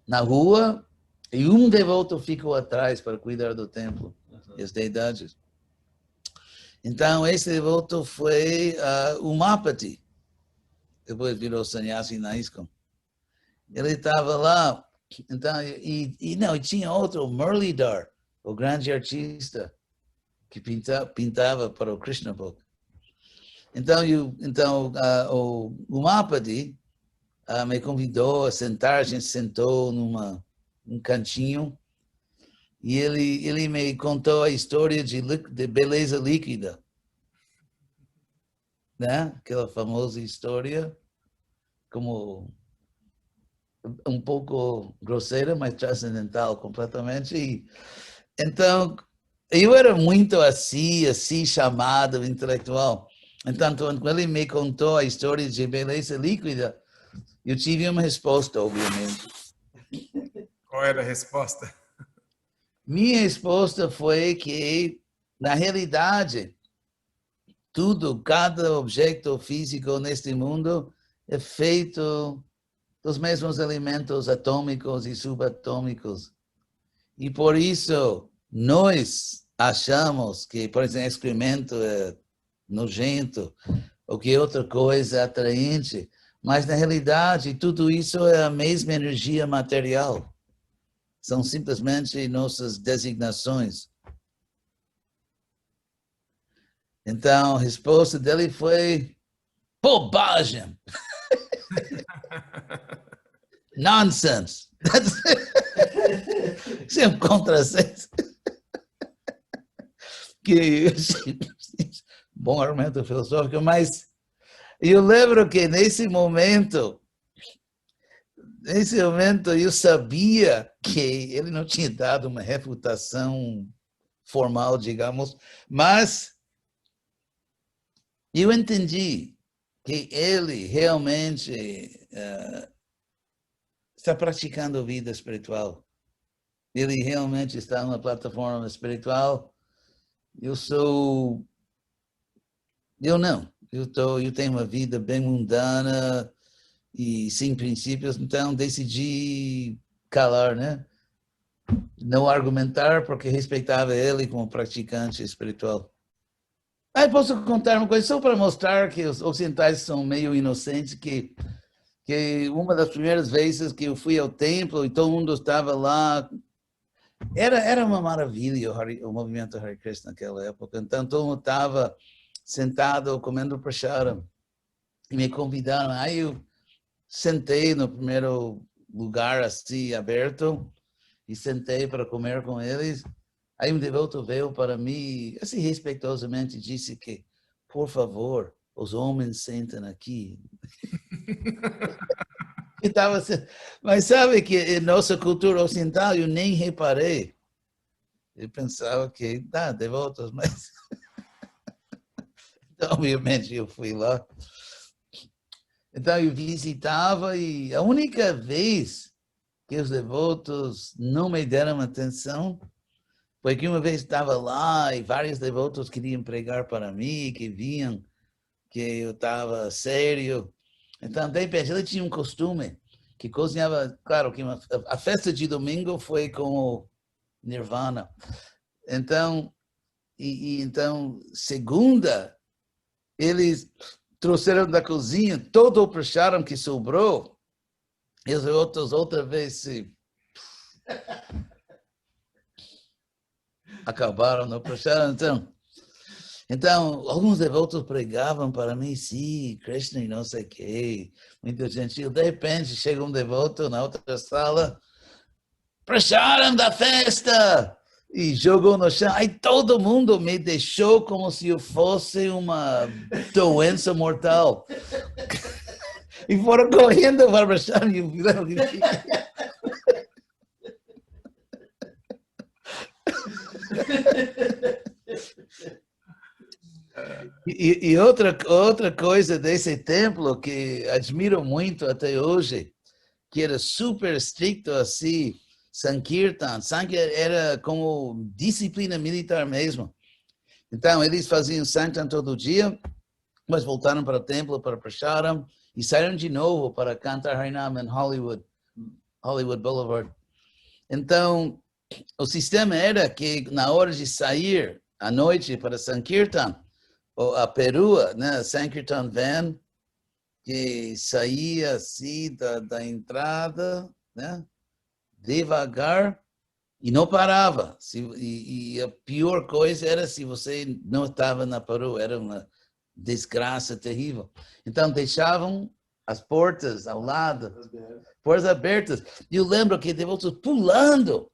na rua, e um devoto ficou atrás para cuidar do templo e as deidades. Então, esse devoto foi Umapati, depois virou sannyasi na ISKCON. Ele estava lá, então, e tinha outro, Muralidhar, o grande artista, que pintava para o Krishna Book. Então o Umapati me convidou a sentar, a gente sentou num cantinho, e ele me contou a história de beleza líquida, né? Aquela famosa história, como um pouco grosseira, mas transcendental completamente. E, então, eu era muito assim chamado intelectual. Então, quando ele me contou a história de beleza líquida, eu tive uma resposta, obviamente. Qual era a resposta? Minha resposta foi que, na realidade, cada objeto físico neste mundo é feito dos mesmos elementos atômicos e subatômicos. E por isso, nós achamos que, por exemplo, excremento é nojento, ou que outra coisa é atraente, mas, na realidade, tudo isso é a mesma energia material. São simplesmente nossas designações. Então, a resposta dele foi bobagem. Nonsense. Isso é um contrassenso. Bom argumento filosófico, mas eu lembro que nesse momento eu sabia que ele não tinha dado uma refutação formal, digamos, mas eu entendi que ele realmente está praticando vida espiritual. Ele realmente está numa plataforma espiritual. Eu tenho uma vida bem mundana e sem princípios, então decidi calar, né? Não argumentar, porque respeitava ele como praticante espiritual. Aí posso contar uma coisa só para mostrar que os ocidentais são meio inocentes, que uma das primeiras vezes que eu fui ao templo e todo mundo estava lá, era uma maravilha o movimento Hare Krishna naquela época. Então todo mundo estava sentado comendo prasadam e me convidaram. Aí eu sentei no primeiro lugar assim aberto e sentei para comer com eles. Aí um devoto veio para mim, assim respeitosamente disse que, por favor, os homens sentam aqui. Mas sabe que em nossa cultura ocidental eu nem reparei. Eu pensava que, devotos, mas... Então, obviamente, eu fui lá. Então, eu visitava e a única vez que os devotos não me deram atenção foi que uma vez estava lá e vários devotos queriam pregar para mim, que viam que eu estava sério. Então, de repente, ele tinha um costume que cozinhava, claro, que a festa de domingo foi com o Nirvana. Então, então, segunda, eles trouxeram da cozinha todo o prasadam que sobrou, e os outros outra vez se acabaram no prasadam. Então, alguns devotos pregavam para mim, sim, Krishna e não sei o quê, muito gentil. De repente, chega um devoto na outra sala, prasadam da festa! E jogou no chão. Aí todo mundo me deixou como se eu fosse uma doença mortal. E foram correndo para o prasadam e eu fizeram E outra coisa desse templo que admiro muito até hoje, que era super estricto assim, Sankirtan. Sankirtan era como disciplina militar mesmo. Então, eles faziam Sankirtan todo dia, mas voltaram para o templo, para o prasadam, e saíram de novo para cantar Harinam em Hollywood Boulevard. Então, o sistema era que na hora de sair à noite para Sankirtan, a perua, né, Sankirtan van, que saía assim da entrada, né, devagar e não parava. E a pior coisa era se você não estava na perua, era uma desgraça terrível. Então deixavam as portas ao lado, portas abertas. E eu lembro que devotos pulando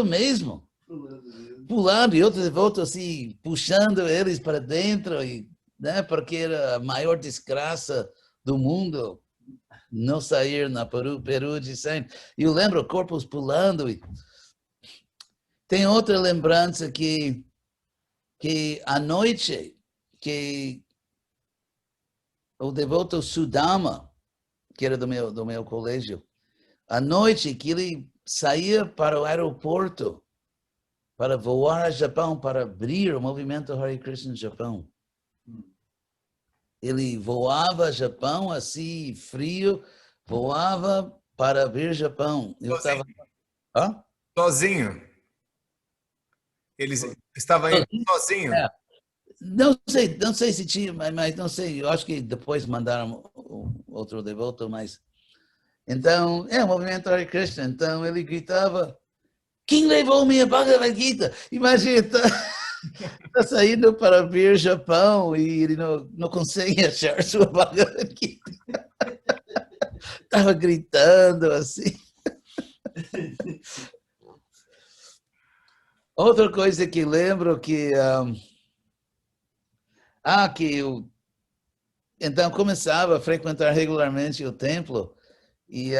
mesmo. Pulando, e outros devotos assim, puxando eles para dentro, e, né, porque era a maior desgraça do mundo não sair na Peru de sangue. E eu lembro corpos pulando. E tem outra lembrança que à noite, que o devoto Sudama, que era do meu colégio, à noite que ele saía para o aeroporto para voar a Japão, para abrir o movimento Hare Krishna no Japão. Ele voava Japão assim, frio, voava para abrir Japão. Eu estava... Sozinho? Ele estava indo sozinho? É. Não sei se tinha, mas não sei, eu acho que depois mandaram outro devoto, mas... Então, o movimento Hare Krishna, então ele gritava: quem levou minha Bhagavad Gita? Imagina, está saindo para vir ao Japão e ele não consegue achar sua Bhagavad Gita. Estava gritando assim. Outra coisa que lembro que eu então começava a frequentar regularmente o templo e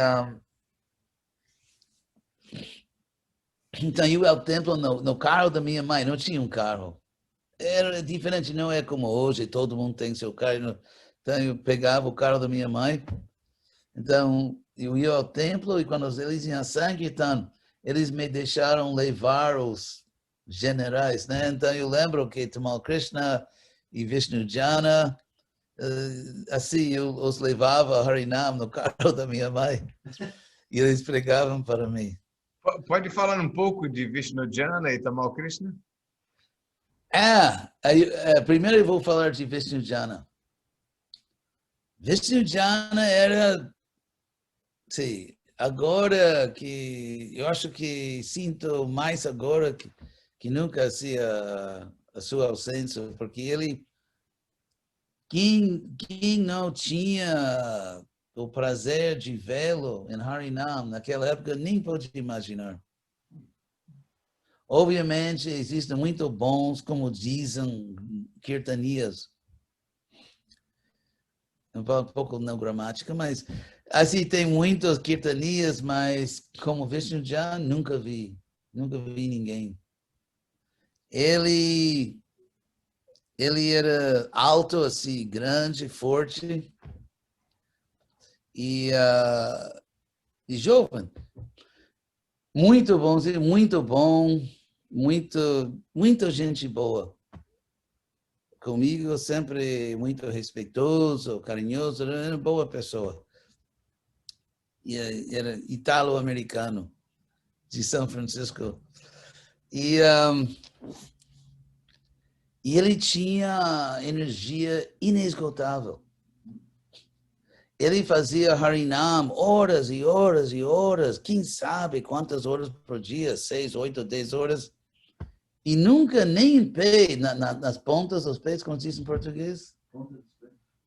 então eu ia ao templo no carro da minha mãe, não tinha um carro. Era diferente, não é como hoje, todo mundo tem seu carro. Então eu pegava o carro da minha mãe, então eu ia ao templo e quando eles iam a Sankirtan, eles me deixaram levar os generais, né? Então eu lembro que Tamal Krishna e Vishnu Jana, assim eu os levava a Harinam no carro da minha mãe e eles pregavam para mim. Pode falar um pouco de Vishnu Jana e Tamal Krishna? Primeiro eu vou falar de Vishnujana. Vishnujana era, sim, agora que eu acho que sinto mais agora que nunca assim, a sua ausência, porque ele, quem não tinha o prazer de vê-lo em Harinam naquela época nem pode imaginar. Obviamente, existem muito bons, como dizem, kirtanias. Um pouco não gramática, mas assim tem muitos kirtanias, mas como Vishnujana, nunca vi ninguém. Ele era alto, assim, grande, forte e jovem. Muito bom, muito bom, muita gente boa. Comigo sempre muito respeitoso, carinhoso, era uma boa pessoa. E era italo-americano, de São Francisco. E ele tinha energia inesgotável. Ele fazia Harinam horas e horas e horas, quem sabe quantas horas por dia, 6, 8, 10 horas. E nunca nem em pé, nas pontas dos pés, como se diz em português?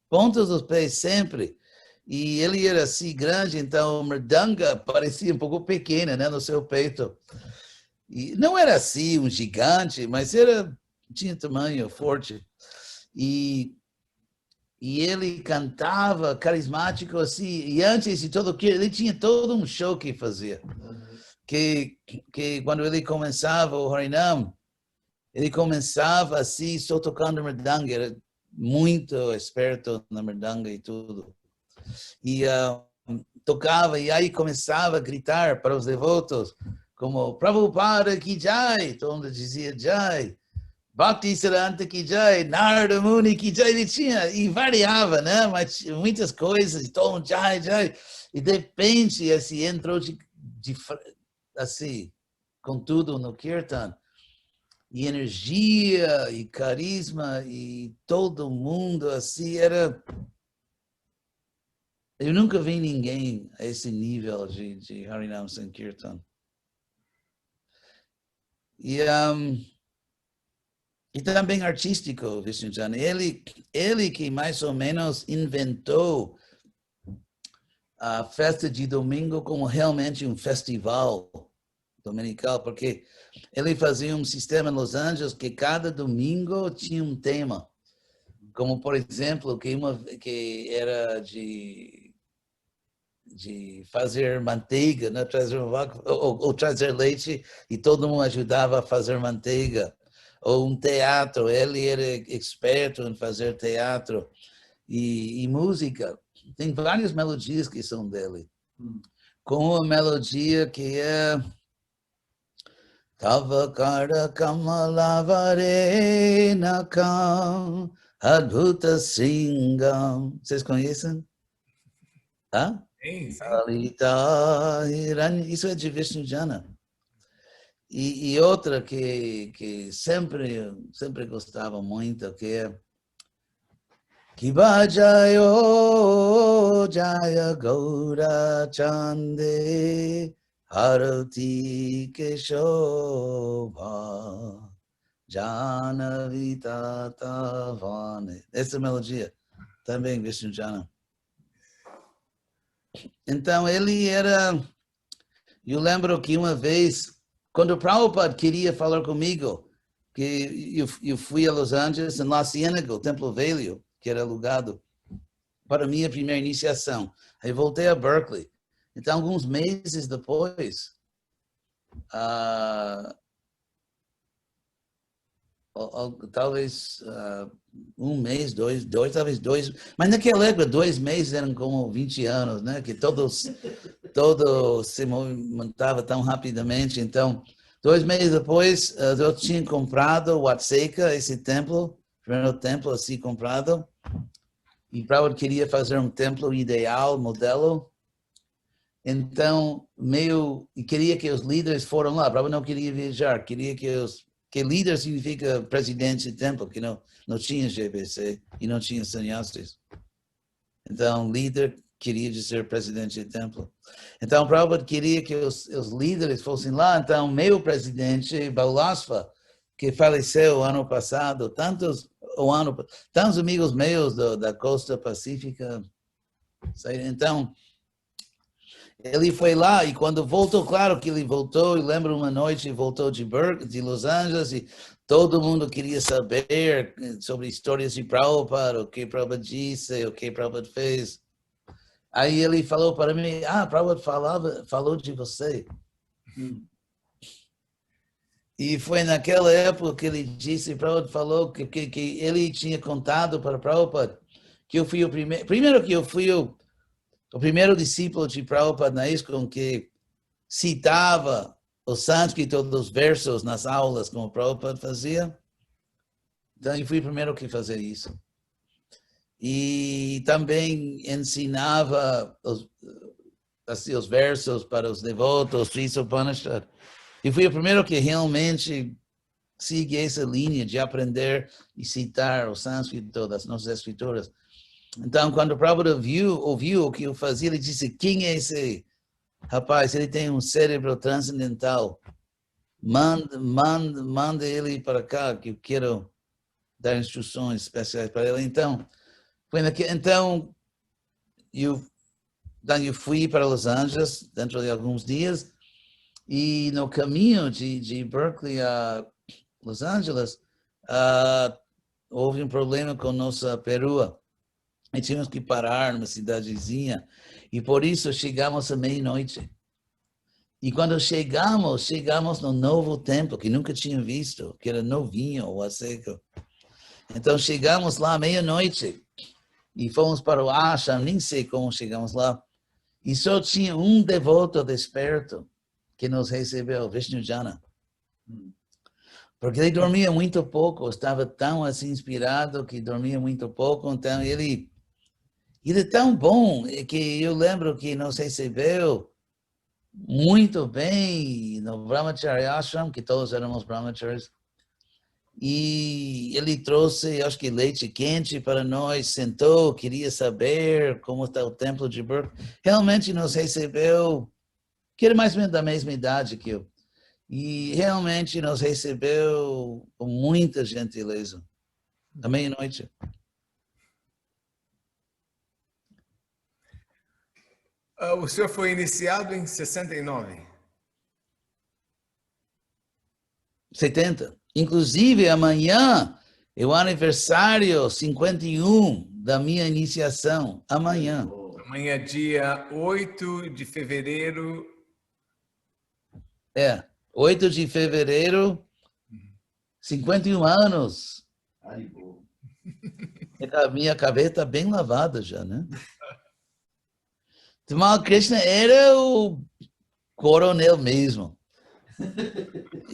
Pontas dos pés, sempre. E ele era assim grande, então a mridanga parecia um pouco pequena, né, no seu peito. E não era assim um gigante, mas tinha tamanho forte. E ele cantava carismático assim, e antes de tudo, ele tinha todo um show que fazia. Que quando ele começava o Harinam, ele começava assim, só tocando mridanga, era muito esperto na mridanga e tudo. E tocava, e aí começava a gritar para os devotos, como Prabhupada Ki Jai, todo mundo dizia Jai, Bhakti Siddhanta Ki Jai, Narada Muni Ki Jai, ele tinha, e variava, né? Mas muitas coisas, todo mundo Jai, Jai, e de repente, assim, entrou assim, com tudo no Kirtan, e energia, e carisma, e todo mundo, assim, era... Eu nunca vi ninguém a esse nível de Harinam Sankirtan. E também artístico, Vishnujana. Ele que mais ou menos inventou a festa de domingo como realmente um festival dominical, porque ele fazia um sistema em Los Angeles que cada domingo tinha um tema. Como, por exemplo, que era de fazer manteiga, né? Trazer ou trazer leite e todo mundo ajudava a fazer manteiga. Ou um teatro, ele era experto em fazer teatro e música. Tem várias melodias que são dele. Com uma melodia que é Tava Kara Kamalavare Nakam Adbhuta Singam. Vocês conhecem? Tá? Sim, sim. Isso é de Vishnujana. E outra que sempre gostava muito, que é Kiba Jayo Jaya Gaura Chande Harati Keshova Janavita Tavane. Essa melodia também Vishnujana. Então, ele era... Eu lembro que uma vez, quando o Prabhupada queria falar comigo, que eu fui a Los Angeles, em La Cienega, o Templo Velho, que era alugado, para a minha primeira iniciação. Aí voltei a Berkeley. Então, alguns meses depois, talvez um mês, talvez dois, mas naquela época 2 meses eram como 20 anos, né? Que todo se movimentava tão rapidamente. Então, 2 meses depois, eu tinha comprado o Watseka, esse templo, primeiro templo assim comprado, e Prabhupada queria fazer um templo ideal, modelo. Então, e queria que os líderes foram lá. Prabhupada não queria viajar, queria que os que líder significa presidente do templo, que não tinha GBC e não tinha sannyasis. Então, líder queria dizer presidente do templo. Então, Prabhupada queria que os líderes fossem lá. Então, meu presidente, Baulasva, que faleceu ano passado, tantos amigos meus da costa pacífica. Então, ele foi lá e quando voltou, claro que ele voltou, eu lembro uma noite, voltou de Los Angeles e todo mundo queria saber sobre histórias de Prabhupada, o que Prabhupada disse, o que Prabhupada fez. Aí ele falou para mim, Prabhupada falou de você. E foi naquela época que ele disse, Prabhupada falou que ele tinha contado para Prabhupada que eu fui o primeiro que eu fui o primeiro discípulo de Prabhupada na ISKCON que citava o sânscrito dos versos nas aulas, como Prabhupada fazia. Então, eu fui o primeiro que fazia isso. E também ensinava os versos para os devotos, Sri Upanishad. E fui o primeiro que realmente siga essa linha de aprender e citar o sânscrito das nossas escrituras. Então, quando o Prabhupada ouviu o que eu fazia, ele disse, quem é esse rapaz? Ele tem um cérebro transcendental. Manda ele para cá, que eu quero dar instruções especiais para ele. Então, eu fui para Los Angeles dentro de alguns dias e no caminho de Berkeley a Los Angeles houve um problema com nossa perua. E tínhamos que parar numa cidadezinha. E por isso chegamos à meia-noite. E quando chegamos no novo templo, que nunca tinha visto, que era novinho, o Aseco. Então chegamos lá à meia-noite. E fomos para o ashram, nem sei como chegamos lá. E só tinha um devoto desperto que nos recebeu, Vishnu Jana. Porque ele dormia muito pouco, estava tão assim inspirado que dormia muito pouco. Então ele é tão bom que eu lembro que nos recebeu muito bem no Brahmacharya Ashram, que todos éramos brahmacharis. E ele trouxe, acho que leite quente para nós, sentou, queria saber como está o templo de Berkeley. Realmente nos recebeu, que era mais ou menos da mesma idade que eu. E realmente nos recebeu com muita gentileza, à meia-noite. O senhor foi iniciado em 69? 70. Inclusive, amanhã é o aniversário 51 da minha iniciação. Amanhã. Amanhã, dia 8 de fevereiro. 8 de fevereiro, 51 anos. A minha cabeça está bem lavada já, né? Tamal Krishna era o coronel mesmo.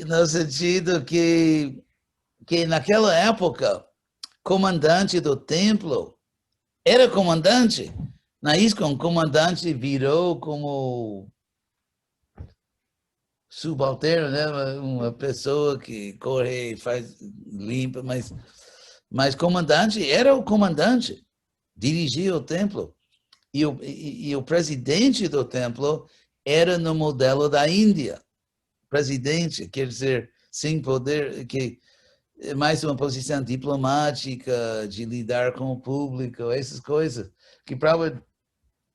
No sentido que naquela época, comandante do templo era comandante. Na ISKCON, comandante virou como subalterno, né? Uma pessoa que corre, faz, limpa, mas comandante era o comandante, dirigia o templo. E o presidente do templo era no modelo da Índia. Presidente, quer dizer, sem poder, que é mais uma posição diplomática, de lidar com o público, essas coisas. Que Prabhupada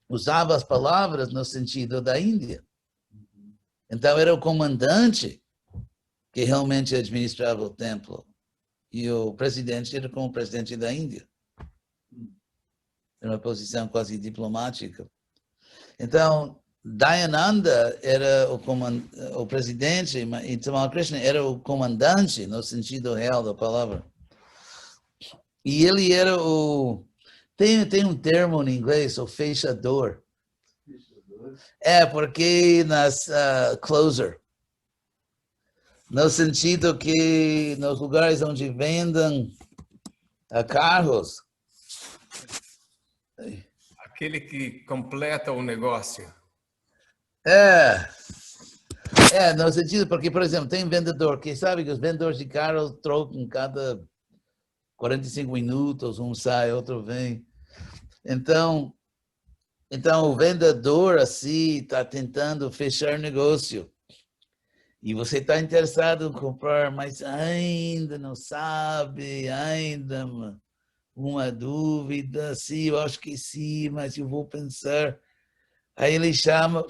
usava as palavras no sentido da Índia. Então, era o comandante que realmente administrava o templo. E o presidente era como o presidente da Índia. Era uma posição quase diplomática. Então, Dayananda era o presidente e Tamal Krishna era o comandante, no sentido real da palavra. E ele era tem um termo em inglês, o fechador. Porque nas closer, no sentido que nos lugares onde vendem carros, Aquele que completa o negócio. No sentido, porque, por exemplo, tem vendedor que sabe que os vendedores de carro trocam cada 45 minutos, um sai, outro vem. Então o vendedor, assim, está tentando fechar negócio. E você está interessado em comprar, mas ainda não sabe, ainda uma dúvida, sim, eu acho que sim, mas eu vou pensar. Aí ele chama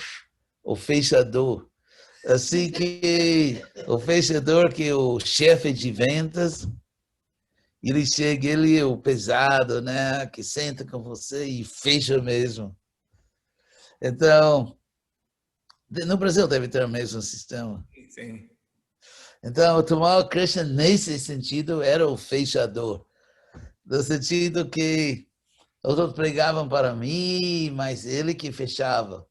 o fechador. Assim que o fechador, que é o chefe de vendas, ele chega, ele é o pesado, né? Que senta com você e fecha mesmo. Então, no Brasil deve ter o mesmo sistema. Sim. Então, o Tamal Krishna, nesse sentido, era o fechador. No sentido que os outros pregavam para mim, mas ele que fechava.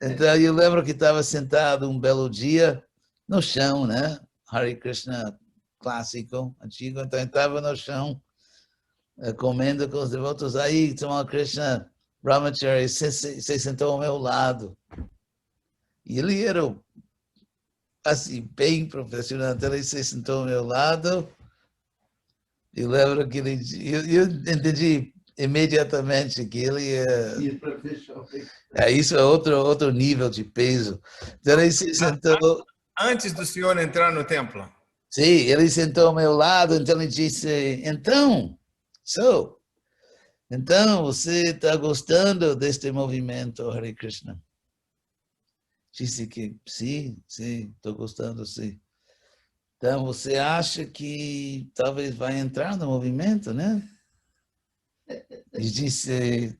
Então, eu lembro que estava sentado um belo dia no chão, né? Hare Krishna clássico, antigo. Então, eu estava no chão, comendo com os devotos. Aí, Tamal Krishna Brahmachari se sentou ao meu lado. E ele era, assim, bem profissional. Então, ele se sentou ao meu lado. Eu lembro que ele... Eu entendi imediatamente que ele isso é outro nível de peso. Então ele se sentou... Antes do senhor entrar no templo? Sim, ele sentou ao meu lado, então ele disse, então você está gostando deste movimento, Hare Krishna? Disse que sim, estou gostando, sim. Então você acha que talvez vai entrar no movimento, né? E disse,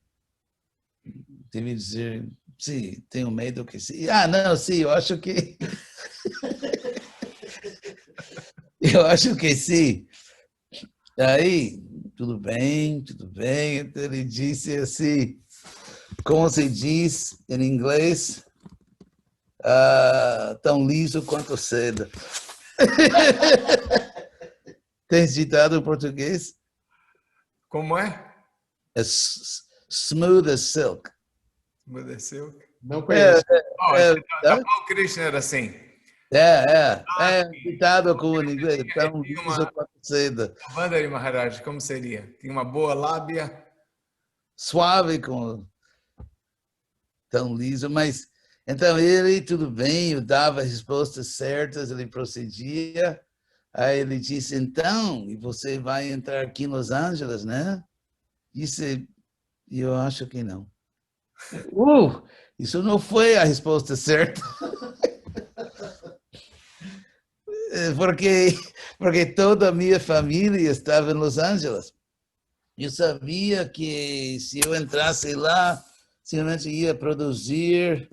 deve dizer, sim, tenho medo que sim. Não, sim, eu acho que... eu acho que sim. Aí, tudo bem. Então ele disse assim, como se diz em inglês, tão liso quanto seda. Tem ditado em português? Como é? Smooth as silk. Smooth as silk? Não conheço. Tamal Krishna era assim. Ditado com o inglês, tão liso quanto seda. Vandari Maharaj, como seria? Tinha uma boa lábia. Suave, tão liso, mas... Então ele, tudo bem, eu dava as respostas certas, ele procedia. Aí ele disse, então, e você vai entrar aqui em Los Angeles, né? Disse, eu acho que não. Isso não foi a resposta certa. Porque toda a minha família estava em Los Angeles. Eu sabia que se eu entrasse lá, simplesmente ia produzir,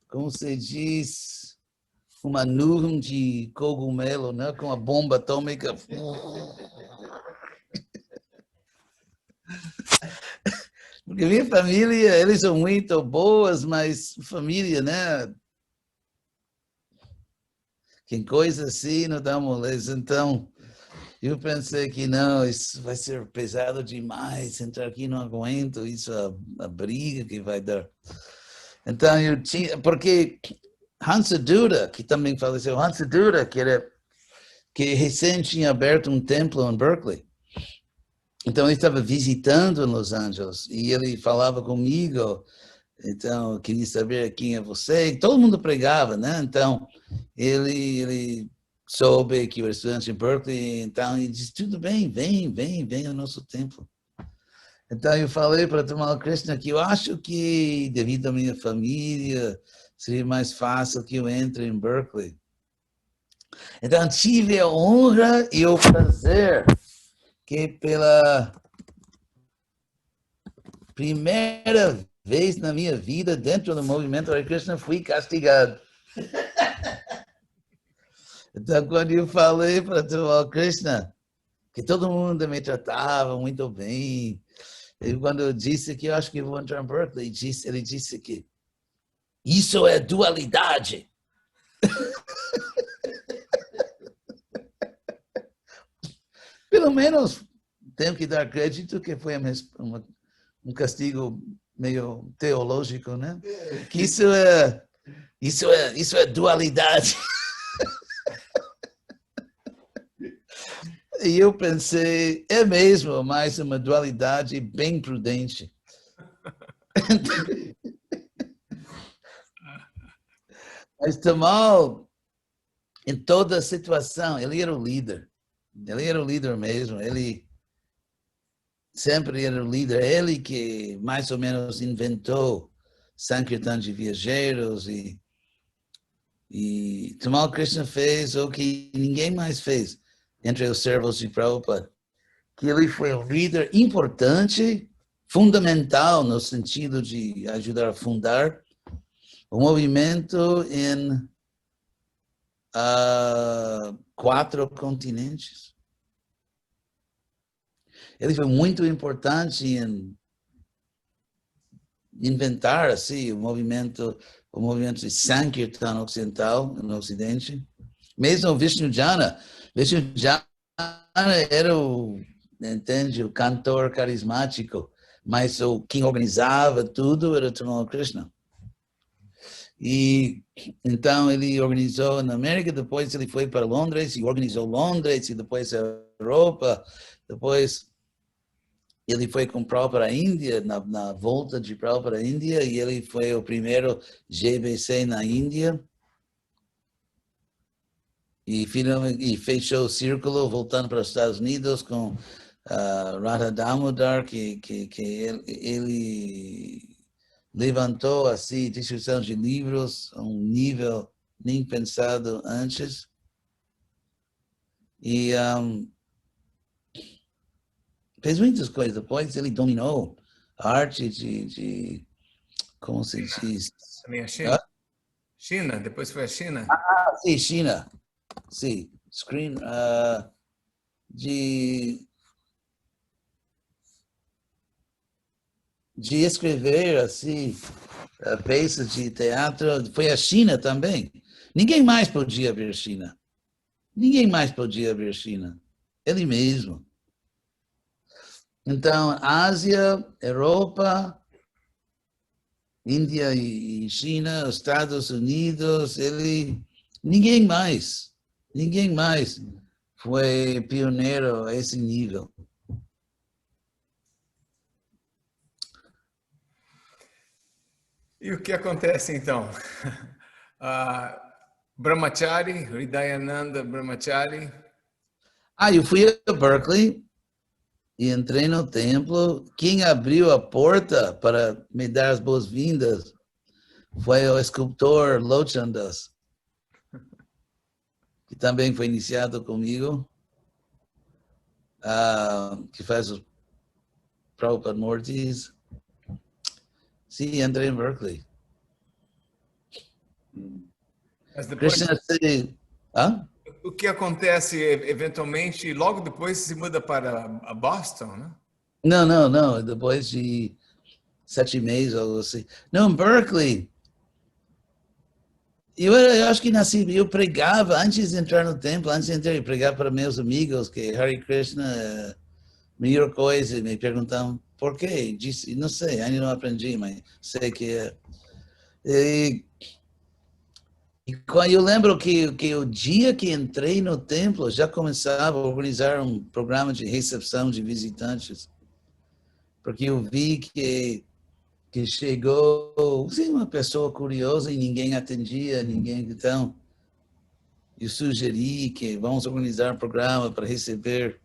como se diz, uma nuvem de cogumelo, né? Com a bomba atômica. Porque minha família, eles são muito boas, mas família, né? Que coisa assim não dá moleza. Então, eu pensei que não, isso vai ser pesado demais, entrar aqui não aguento, isso a briga que vai dar. Então, eu tinha, porque Hansa Duda, que também faleceu, Hansa Duda, que recém tinha aberto um templo em Berkeley. Então, ele estava visitando em Los Angeles e ele falava comigo, então, eu queria saber quem é você. E todo mundo pregava, né? Então, ele soube que eu era estudante de Berkeley, então ele disse, tudo bem, vem ao nosso templo. Então, eu falei para Tamal Krishna que eu acho que, devido à minha família, seria mais fácil que eu entre em Berkeley. Então, tive a honra e o prazer que pela primeira vez na minha vida, dentro do movimento Hare Krishna, fui castigado. Então, quando eu falei para Tamal Krishna, que todo mundo me tratava muito bem, e quando eu disse que eu acho que vou entrar em Berkeley, ele disse que isso é dualidade. Pelo menos tenho que dar crédito que foi um castigo meio teológico, né? Que isso é Isso é dualidade. E eu pensei, é mesmo, mas uma dualidade bem prudente. Mas Tamal, em toda situação, ele era o líder. Ele era o líder mesmo. Ele sempre era o líder. Ele que mais ou menos inventou Sankirtan de viajeros e Tamal Krishna fez o que ninguém mais fez entre os servos de Prabhupada. Que ele foi um líder importante, fundamental no sentido de ajudar a fundar o movimento em 4 continentes. Ele foi muito importante em inventar assim, o movimento de Sankirtan ocidental, no Ocidente. Mesmo o Vishnu Jana era o cantor carismático, mas quem organizava tudo era Tamal Krishna. E então ele organizou na América, depois ele foi para Londres e organizou Londres, e depois a Europa, depois ele foi com Prabhupada para a Índia, na volta de Prabhupada para a Índia, e ele foi o primeiro GBC na Índia. E finalmente fechou o círculo, voltando para os Estados Unidos com Radha Damodar, que ele levantou assim distribuição de livros a um nível nem pensado antes. E fez muitas coisas. Depois ele dominou a arte de como se diz? Também a China? China, depois foi a China? Sim, China. Sim, screen de escrever assim peças de teatro. Foi a China também. Ninguém mais podia ver China. Ninguém mais podia ver China. Ele mesmo. Então, Ásia, Europa, Índia e China, Estados Unidos, ninguém mais foi pioneiro a esse nível. E o que acontece então? Brahmachari, Hridayananda Brahmachari. Eu fui a Berkeley e entrei no templo. Quem abriu a porta para me dar as boas-vindas foi o escultor Lochandas, que também foi iniciado comigo, que faz os Prabhupada Murtis. Sim, entrei em Berkeley. Mas depois, Krishna, o que acontece eventualmente, logo depois se muda para Boston, né? Não. Depois de 7 meses, algo assim. Não, Berkeley. Eu acho que eu pregava, antes de entrar no templo, antes de entrar, eu pregava para meus amigos que Hare Krishna é a melhor coisa, e me perguntavam por quê. Disse, não sei, ainda não aprendi, mas sei que é. E eu lembro que o dia que entrei no templo, já começava a organizar um programa de recepção de visitantes, porque eu vi que chegou uma pessoa curiosa e ninguém atendia, então eu sugeri que vamos organizar um programa para receber.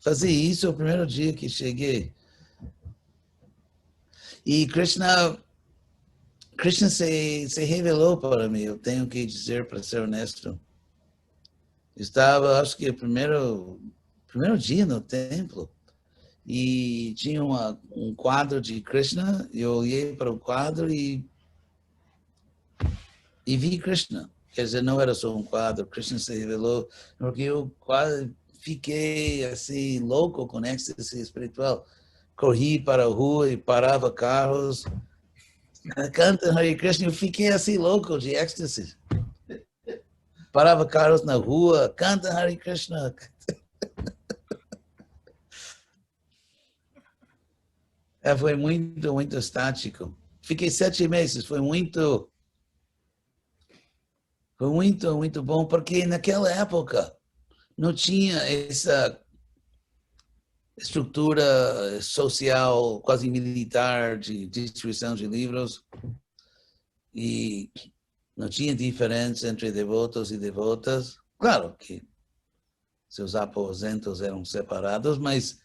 Fazer isso o primeiro dia que cheguei. E Krishna se revelou para mim, eu tenho que dizer, para ser honesto. Eu estava, acho que o primeiro dia no templo, e tinha um quadro de Krishna, eu olhei para o quadro e vi Krishna. Quer dizer, não era só um quadro, Krishna se revelou, porque eu quase fiquei assim, louco com êxtase espiritual. Corri para a rua e parava carros, canta Hare Krishna, eu fiquei assim louco de êxtase. Parava carros na rua, canta Hare Krishna. Foi muito, muito estático. Fiquei 7 meses, foi muito Foi muito, muito bom, porque naquela época não tinha essa estrutura social quase militar de distribuição de livros e não tinha diferença entre devotos e devotas. Claro que seus aposentos eram separados, mas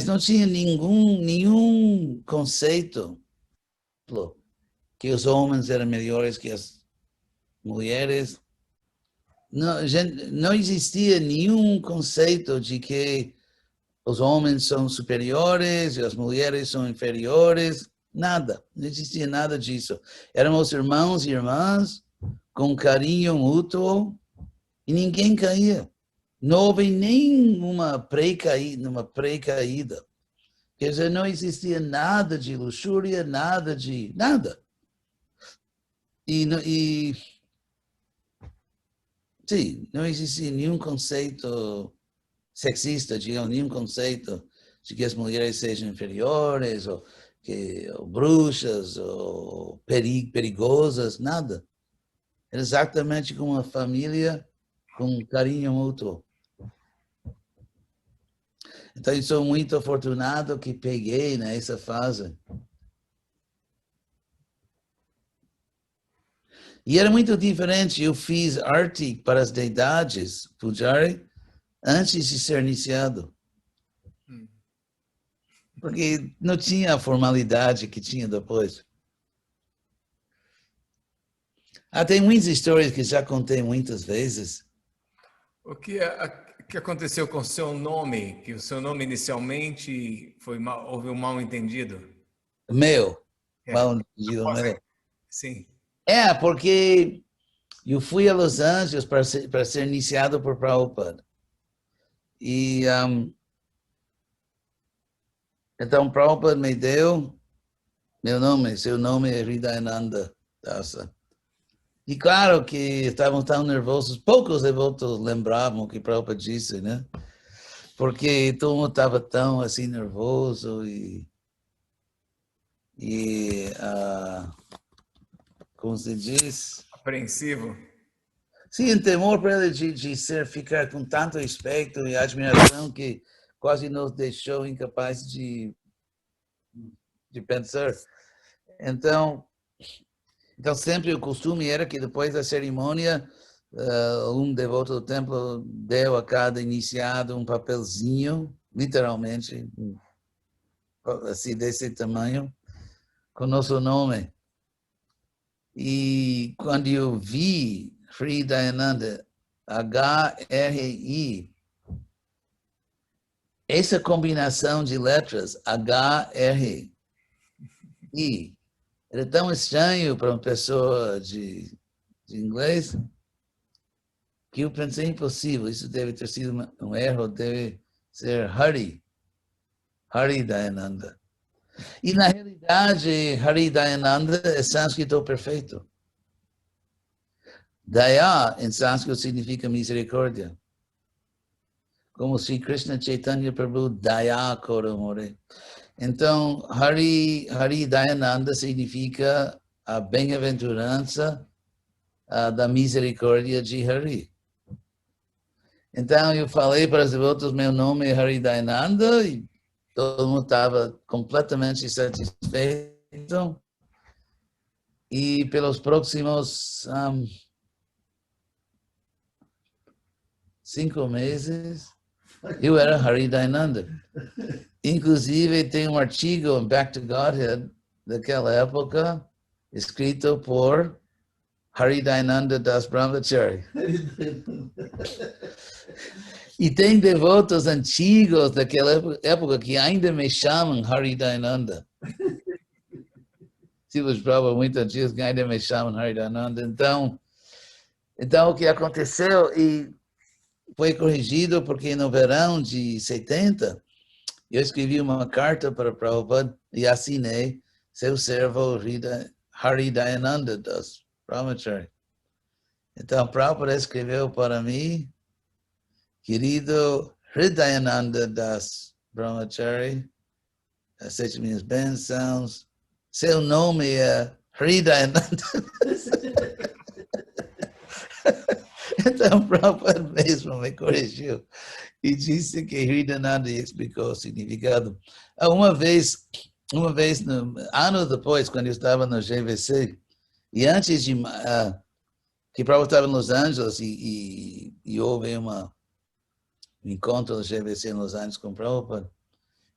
não tinha nenhum conceito que os homens eram melhores que as mulheres. Não existia nenhum conceito de que os homens são superiores e as mulheres são inferiores. Nada, não existia nada disso. Éramos irmãos e irmãs com carinho mútuo e ninguém caía. Não houve nenhuma pré-caída. Quer dizer, não existia nada de luxúria, nada. Sim, não existia nenhum conceito sexista, nenhum conceito de que as mulheres sejam inferiores, ou bruxas, ou perigosas, nada. Era exatamente como uma família com carinho mútuo. Então, eu sou muito afortunado que peguei nessa fase. E era muito diferente. Eu fiz arte para as deidades, Pujari, antes de ser iniciado. Porque não tinha a formalidade que tinha depois. Tem muitas histórias que já contei muitas vezes. O que aconteceu com o seu nome? Que o seu nome inicialmente houve um mal-entendido? Meu. É. Mal-entendido meu. Sim. Porque eu fui a Los Angeles para ser iniciado por Prabhupada. E então Prabhupada me deu seu nome é Hridayananda Dasa. E claro que estavam tão nervosos, poucos devotos lembravam o que Prabhupada disse, né? Porque todo mundo estava tão assim nervoso como se diz? Apreensivo. Sim, temor para ele de ficar com tanto respeito e admiração que quase nos deixou incapazes de pensar. Então, sempre o costume era que depois da cerimônia, um devoto do templo deu a cada iniciado um papelzinho, literalmente, assim, desse tamanho, com nosso nome. E quando eu vi Hridayananda, H-R-I, essa combinação de letras, H-R-I, era tão estranho para uma pessoa de inglês que eu pensei impossível. Isso deve ter sido um erro, deve ser Hridayananda. E na realidade, Hridayananda é sânscrito perfeito. Daya em sânscrito significa misericórdia. Como Sri Krishna Chaitanya Prabhu Daya Koramore. Então, Hridayananda significa a bem-aventurança da misericórdia de Hari. Então, eu falei para os devotos, meu nome é Hridayananda, e todo mundo estava completamente satisfeito. E pelos próximos 5 meses, eu era Hridayananda. Inclusive, tem um artigo em Back to Godhead daquela época, escrito por Hridayananda Das Brahmachari. E tem devotos antigos daquela época que ainda me chamam Hridayananda. Os Prabhupada muito antigos que ainda me chamam Hridayananda. Então, o que aconteceu, e foi corrigido porque no verão de 70, eu escrevi uma carta para Prabhupada e assinei seu servo Hridayananda Das Brahmachari. Então, Prabhupada escreveu para mim, querido Hridayananda Das Brahmachari, aceite minhas bênçãos, seu nome é Hridayananda. Então, Prabhupada mesmo me corrigiu e disse que Hridayananda explicou o significado. Uma vez, ano depois, quando eu estava no GVC, e antes de que Prabhupada estava em Los Angeles e houve um encontro no GVC em Los Angeles com Prabhupada,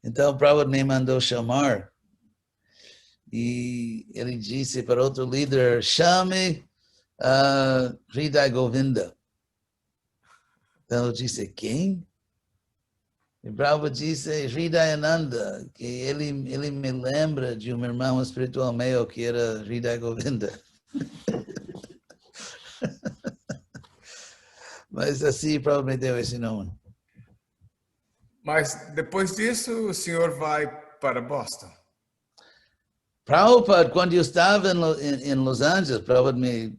então Prabhupada me mandou chamar e ele disse para outro líder, chame Hridaya Govinda. Então eu disse, quem? E Prabhupada disse, Hridayananda, que ele me lembra de um irmão espiritual meu que era Hridaya Govinda. Mas assim, Prabhupada me deu esse nome. Mas depois disso, o senhor vai para Boston. Prabhupada, quando eu estava em Los Angeles, Prabhupada me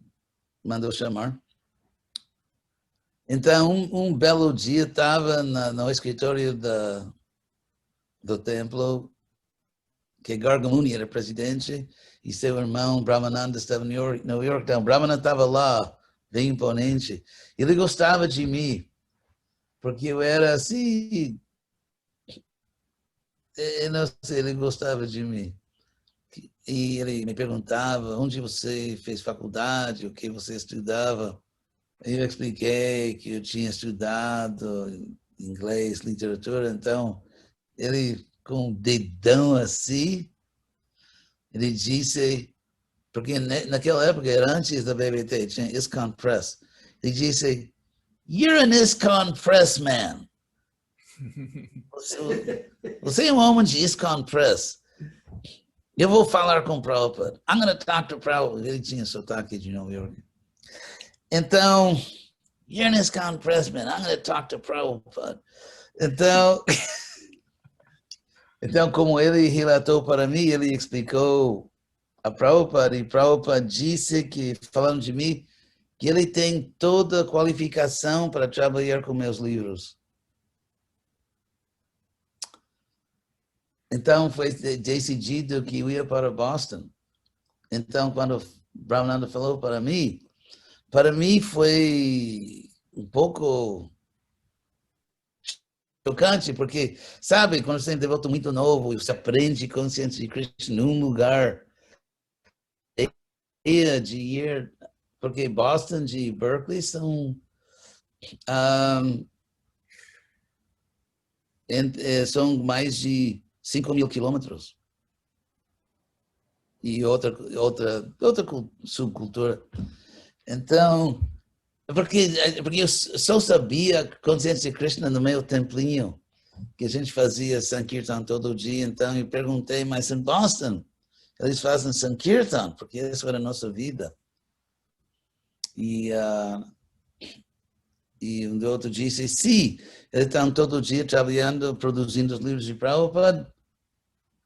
mandou chamar. Então, um belo dia, estava no escritório do templo, que Gargamuni era presidente, e seu irmão Brahmananda estava em New York. Então, Brahmananda estava lá, bem imponente. Ele gostava de mim, porque eu era assim... Eu não sei, ele gostava de mim. E ele me perguntava onde você fez faculdade, o que você estudava. Eu expliquei que eu tinha estudado inglês, literatura, então ele com um dedão assim, ele disse, porque naquela época era antes da BBT, tinha ISKCON Press, ele disse, "You're an ISKCON Press man." Você é um homem de ISKCON Press. Eu vou falar com o Prabhupada. I'm going to talk to Prabhupada. Ele tinha sotaque de Nova York. Então, you're an ISKCON Press man. I'm going to talk to Prabhupada. Então, como ele relatou para mim, ele explicou a Prabhupada, e Prabhupada disse que, falando de mim, que ele tem toda a qualificação para trabalhar com meus livros. Então, foi decidido que eu ia para Boston. Então, quando Brahmananda falou para mim foi um pouco chocante, porque, sabe, quando você é um devoto muito novo, você aprende consciência de Krishna num lugar de ir, porque Boston e Berkeley são mais de 5.000 quilômetros. E outra subcultura. Então, porque eu só sabia consciência de Krishna no meu templinho, que a gente fazia Sankirtan todo dia. Então, eu perguntei, mas em Boston, eles fazem Sankirtan, porque essa era a nossa vida. E um outro disse, sim, eles estão todo dia trabalhando, produzindo os livros de Prabhupada,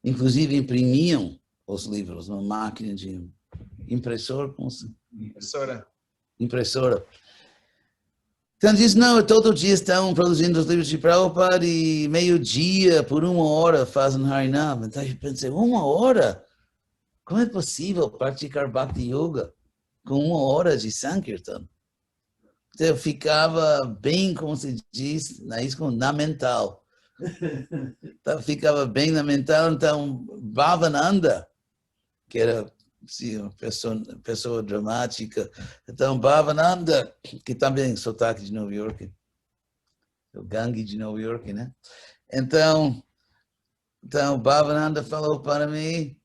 inclusive imprimiam os livros numa máquina de impressora. Impressora. Então diz, não, todo dia estão produzindo os livros de Prabhupada e meio-dia, por 1 hora, fazem Harinam. Então eu pensei, 1 hora? Como é possível praticar Bhakti Yoga com 1 hora de Sankirtan? Então eu ficava bem, como se diz, na mental. Então, ficava bem na mental. Então, Bhavananda, que era uma pessoa dramática, então Bhavananda, que também é sotaque de Nova York, o gangue de Nova York, né? Então Bhavananda falou para mim,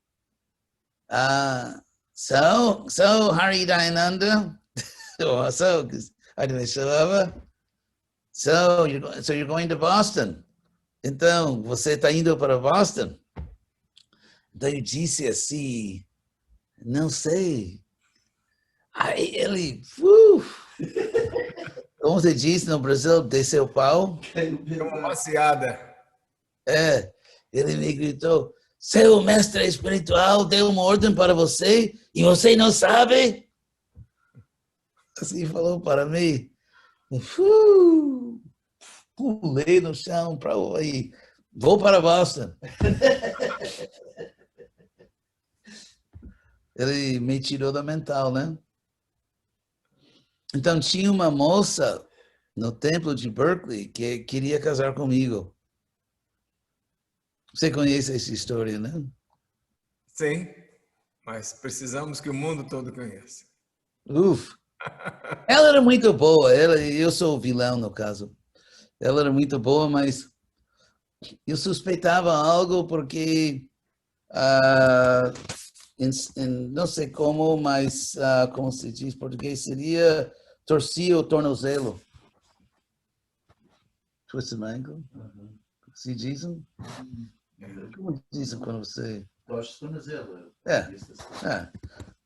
so Hridayananda, so you're going to Boston. Então, você está indo para Boston? Então eu disse assim, não sei. Aí ele, como você diz no Brasil, desceu o pau. Uma maciada. Ele me gritou, seu mestre espiritual deu uma ordem para você e você não sabe? Assim falou para mim. Pulei no chão para aí. Vou para Boston. Ele me tirou da mental, né? Então tinha uma moça no templo de Berkeley que queria casar comigo. Você conhece essa história, né? Sim, mas precisamos que o mundo todo conheça. Uf. Ela era muito boa, eu sou o vilão no caso. Ela era muito boa, mas eu suspeitava algo porque ah, não sei como, mas como se diz em português, seria torcia o tornozelo. Twisted ankle? Se dizem? Como dizem quando você... Torce o tornozelo.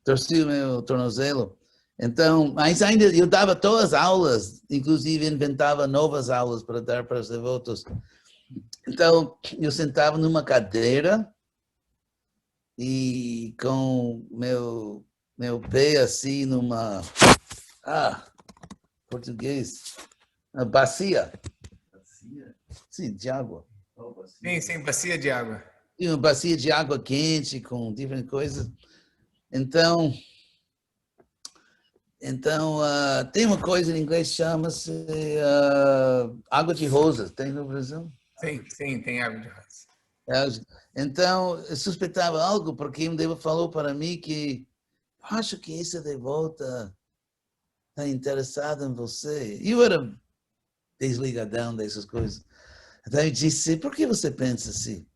Torci o meu tornozelo. Então, mas ainda eu dava todas as aulas, inclusive inventava novas aulas para dar para os devotos. Então, eu sentava numa cadeira e com meu pé assim numa... português. Uma bacia. Bacia? Sim, de água. Oh, bacia. Sim, bacia de água. E uma bacia de água quente com diferentes coisas. Então tem uma coisa em inglês que chama-se água de rosas. Tem no Brasil? Sim, tem água de rosa. Então, eu suspeitava algo, porque um devoto falou para mim que acho que essa devota está interessada em você. Eu era desligadão dessas coisas. Então eu disse, por que você pensa assim?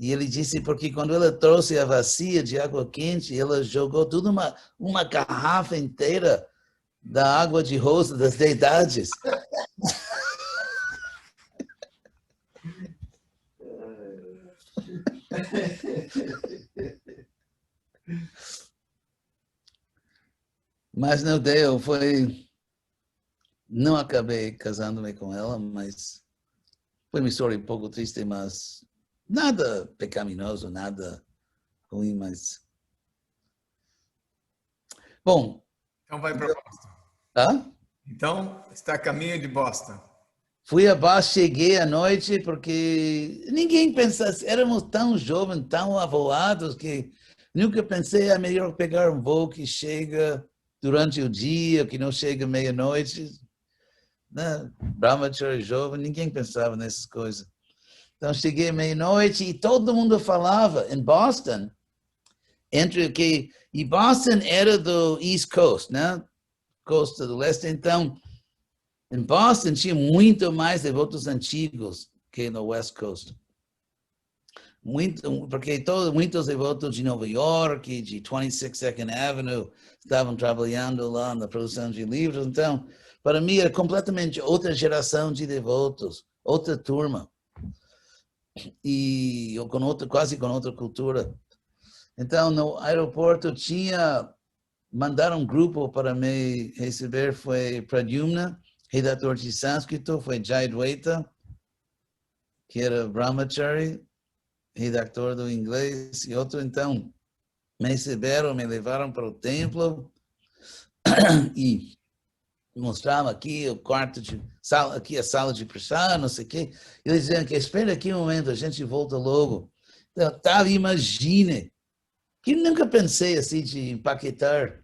E ele disse, porque quando ela trouxe a bacia de água quente, ela jogou tudo uma garrafa inteira da água de rosa das deidades. Mas não deu, não acabei casando-me com ela, mas foi uma história um pouco triste, mas nada pecaminoso, nada ruim, mas... Bom... Então vai para Boston. Tá? Então, está a caminho de Boston. Fui abaixo, cheguei à noite, porque ninguém pensasse, éramos tão jovens, tão avoados, que nunca pensei, é melhor pegar um voo que chega durante o dia, que não chega meia-noite. Né? Brahmachari jovem, ninguém pensava nessas coisas. Então, cheguei meia-noite e todo mundo falava em Boston, e Boston era do East Coast, né? Costa do Leste, então, em Boston tinha muito mais devotos antigos que no West Coast. Porque muitos devotos de Nova York, de 22nd Avenue, estavam trabalhando lá na produção de livros. Então, para mim, era completamente outra geração de devotos, outra turma. E quase com outra cultura. Então, no aeroporto mandaram um grupo para me receber, foi Pradyumna, redator de sânscrito, foi Jayadvaita, que era Brahmachari, redator do inglês, e outro. Então, me receberam, me levaram para o templo e mostravam aqui o quarto de sala, aqui a sala de prasada, não sei o quê. Eles diziam que espera aqui um momento, a gente volta logo. Então, imagine, que nunca pensei assim de empaquetar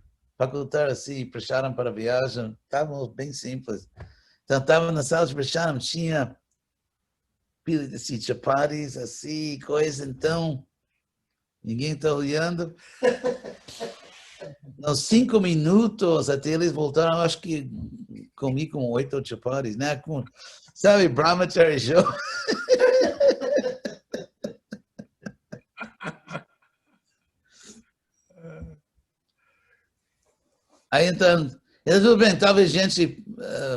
assim, prestaram para a viagem, estavam bem simples. Então, estava na sala de prestaram, tinha pilha de assim, chapatis, assim, coisa, então, ninguém está olhando. Nos 5 minutos, até eles voltaram, acho que comi com 8 chapatis, né? Sabe, Brahmachari Show. Aí, então, tudo bem, talvez a gente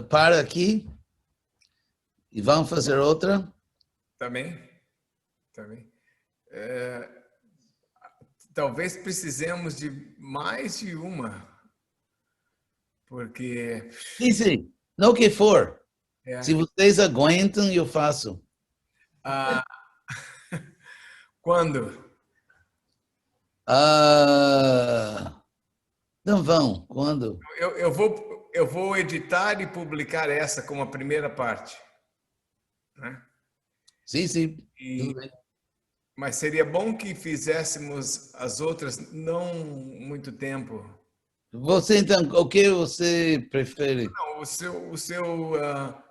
para aqui e vamos fazer outra. Também. Talvez precisemos de mais de uma, porque... Sim, no que for. É. Se vocês aguentam, eu faço. Quando? Não vão. Quando? Eu vou editar e publicar essa como a primeira parte. Né? Sim. Tudo bem. Mas seria bom que fizéssemos as outras não muito tempo. Você, então, o que você prefere? Não,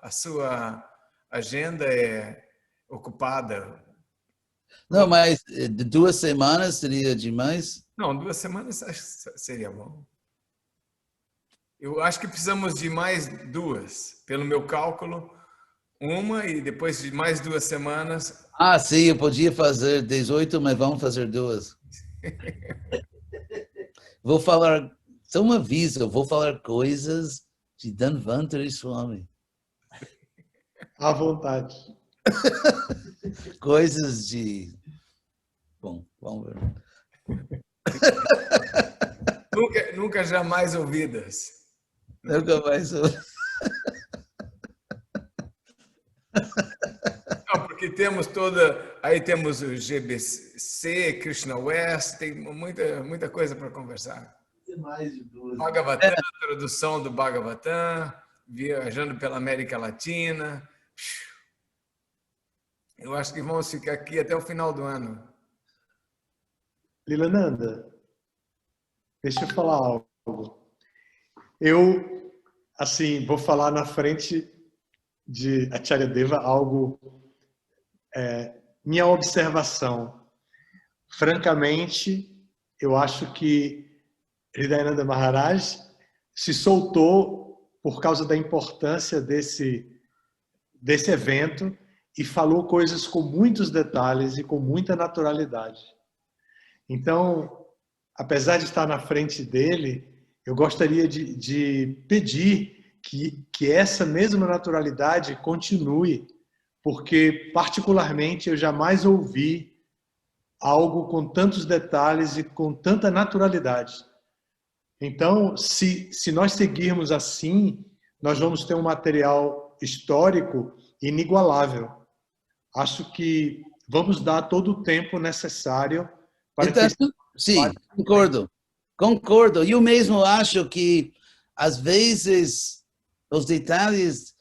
a sua agenda é ocupada. Não, mas de 2 semanas seria demais? Não, 2 semanas acho que seria bom. Eu acho que precisamos de mais 2, pelo meu cálculo, uma e depois de mais 2 semanas. Ah, sim, eu podia fazer 18, mas vamos fazer 2. Vou falar, só um aviso, eu vou falar coisas de Dhanvantari Swami. À vontade. Coisas de... Bom, vamos ver. Nunca jamais ouvidas. Nunca mais... Não, porque temos aí temos o GBC, Krishna West, tem muita coisa para conversar. Tem mais de 2. Bhagavatam, tradução do Bhagavatam, viajando pela América Latina. Eu acho que vamos ficar aqui até o final do ano. Lilananda, deixa eu falar algo. Eu, assim, vou falar na frente de Acharya Deva algo, minha observação. Francamente, eu acho que Hridayananda Maharaj se soltou por causa da importância desse evento e falou coisas com muitos detalhes e com muita naturalidade. Então, apesar de estar na frente dele, eu gostaria de pedir que essa mesma naturalidade continue, porque, particularmente, eu jamais ouvi algo com tantos detalhes e com tanta naturalidade. Então, se nós seguirmos assim, nós vamos ter um material histórico inigualável. Acho que vamos dar todo o tempo necessário para Então, que... sim, concordo. Eu mesmo acho que, às vezes, os detalhes...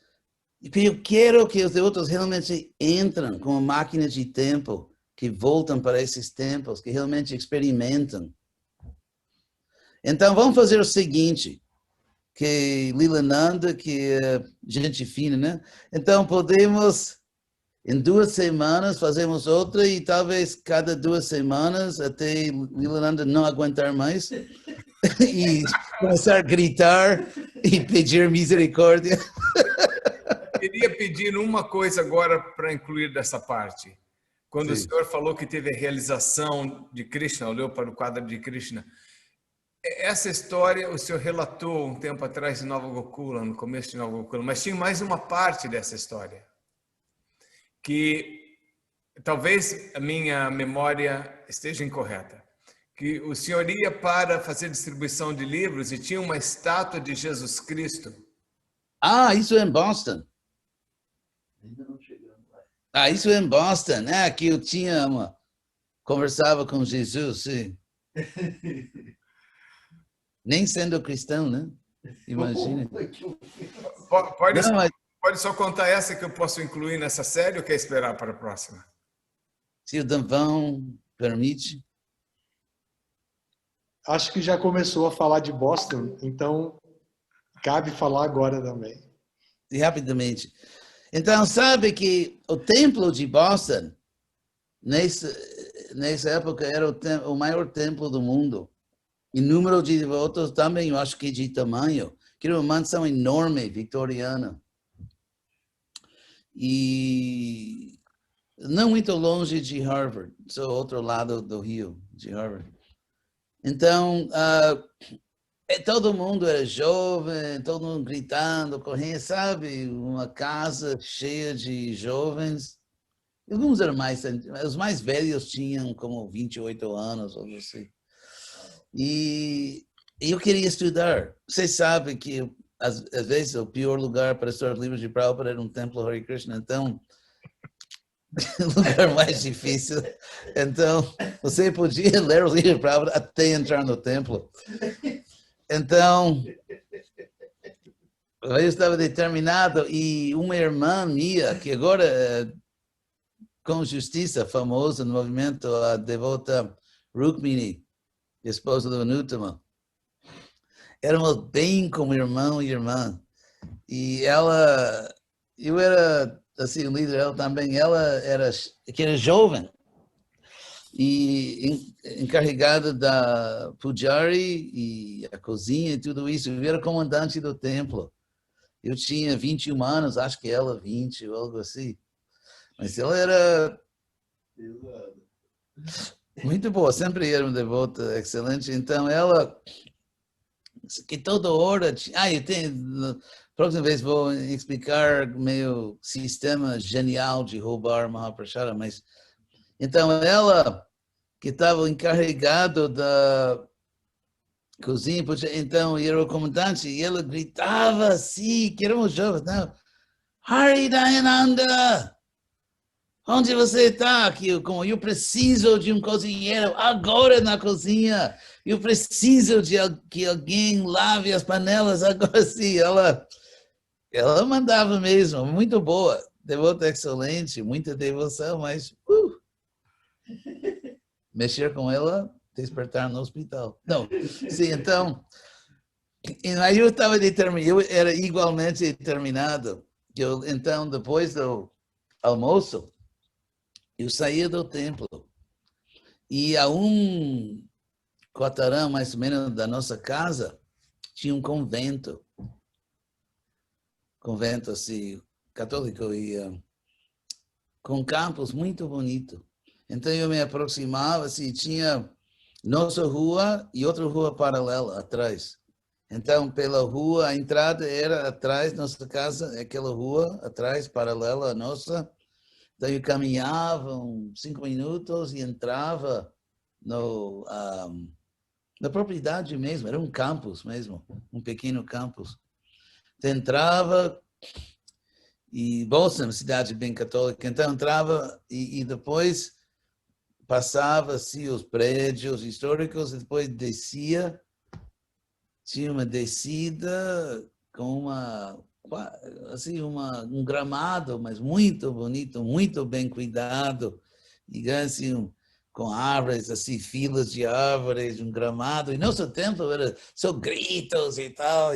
Eu quero que os outros realmente entrem com uma máquina de tempo, que voltam para esses tempos, que realmente experimentam. Então, vamos fazer o seguinte, que Lilananda, que é gente fina, né? Então, podemos, em 2 semanas, fazemos outra e talvez cada 2 semanas, até Lilananda não aguentar mais e começar a gritar e pedir misericórdia. Queria pedir uma coisa agora para incluir dessa parte. Quando o Sim. senhor falou que teve a realização de Krishna, olhou para o quadro de Krishna, essa história o senhor relatou um tempo atrás em Nova Gokula, no começo de Nova Gokula, mas tinha mais uma parte dessa história, que talvez a minha memória esteja incorreta, que o senhor ia para fazer distribuição de livros e tinha uma estátua de Jesus Cristo. Ah, isso é em Boston. Ainda não chegamos lá. Ah, isso é em Boston, né? Que eu tinha conversava com Jesus, sim. Nem sendo cristão, né? Imagina. Pode só contar essa que eu posso incluir nessa série ou quer esperar para a próxima? Se o Danvão permite. Acho que já começou a falar de Boston, então cabe falar agora também. E rapidamente. Então, sabe que o templo de Boston, nessa época, era o maior templo do mundo. E número de devotos também, eu acho que de tamanho. Que era uma mansão enorme, vitoriana. E não muito longe de Harvard, só outro lado do rio, de Harvard. Então, todo mundo era jovem, todo mundo gritando, correndo, sabe? Uma casa cheia de jovens. Alguns eram os mais velhos tinham como 28 anos, ou assim. E eu queria estudar. Você sabe que, às vezes, o pior lugar para estudar livros de Prabhupada era um templo Hare Krishna. Então, o lugar mais difícil. Então, você podia ler os livros de Prabhupada até entrar no templo. Então, eu estava determinado e uma irmã minha, que agora é com justiça famosa no movimento, a devota Rukmini, esposa do Anuttama, éramos bem como irmão e irmã. E ela, eu era assim, o líder, ela também, ela era, que era jovem e encarregada da pujari e a cozinha e tudo isso. Eu era comandante do templo. Eu tinha 21 anos, acho que ela 20 ou algo assim. Mas ela era Pesado. muito boa, sempre era uma devota excelente. Então ela, que toda hora, eu tenho, próxima vez vou explicar meu sistema genial de roubar Mahaprasada, mas então ela que estava encarregado da cozinha, então era o comandante e ela gritava assim, que éramos jovens, não, Hari Dayananda, onde você está? Como eu preciso de um cozinheiro agora na cozinha. Eu preciso de que alguém lave as panelas agora sim. Ela mandava mesmo, muito boa, devota excelente, muita devoção, mas mexer com ela, despertar no hospital. Não, sim, então, aí eu estava determinado, eu era igualmente determinado. Então, depois do almoço, eu saía do templo e a um quarteirão mais ou menos da nossa casa tinha um convento assim católico e com campus muito bonito. Então eu me aproximava assim, tinha nossa rua e outra rua paralela atrás. Então pela rua a entrada era atrás da nossa casa, aquela rua atrás paralela à nossa. Então eu caminhava 5 minutos e entrava no, na propriedade mesmo, era um campus mesmo, um pequeno campus. Então, entrava e Boston, cidade bem católica, então entrava e depois passava-se os prédios históricos e depois descia, tinha uma descida com um gramado, mas muito bonito, muito bem cuidado, e assim, com árvores, assim, filas de árvores, um gramado. E nosso templo era só gritos e tal.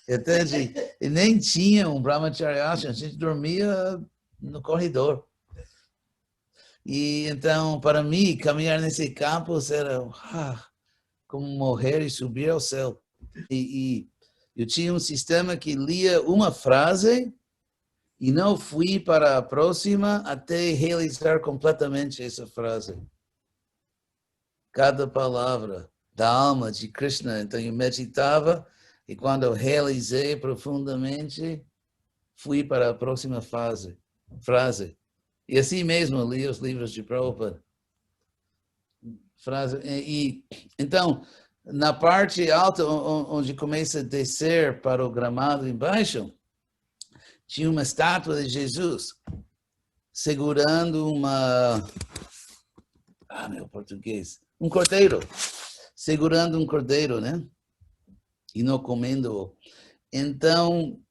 Entende? E nem tinha um brahmacharya ashram, a gente dormia no corredor. E então, para mim, caminhar nesse campus era como morrer e subir ao céu. E eu tinha um sistema que lia uma frase e não fui para a próxima até realizar completamente essa frase. Cada palavra da alma de Krishna. Então eu meditava e quando eu realizei profundamente, fui para a próxima frase. E assim mesmo eu li os livros de Prabhupada. Então, na parte alta, onde começa a descer para o gramado embaixo, tinha uma estátua de Jesus segurando meu português, um cordeiro, segurando um cordeiro, né? E não comendo. Então,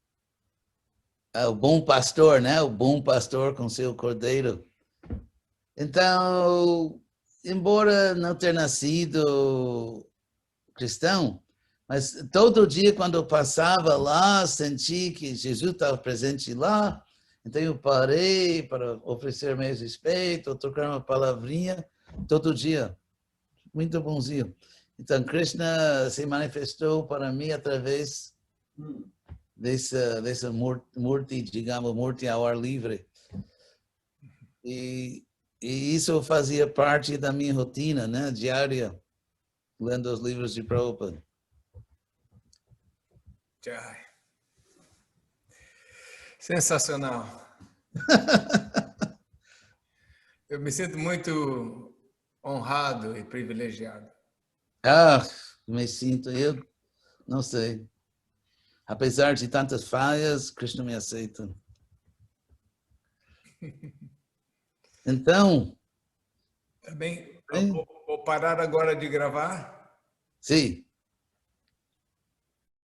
o bom pastor, né? O bom pastor com seu cordeiro. Então, embora não ter nascido cristão, mas todo dia quando eu passava lá, senti que Jesus estava presente lá. Então eu parei para oferecer meu respeito, trocar uma palavrinha todo dia. Muito bonzinho. Então Krishna se manifestou para mim através dessa murti, digamos, murti ao ar livre. E isso fazia parte da minha rotina, né, diária, lendo os livros de Prabhupada. Sensacional. Eu me sinto muito honrado e privilegiado. Me sinto, eu não sei. Apesar de tantas falhas, Krishna me aceita. Então... Tá bem? Vou parar agora de gravar? Sim.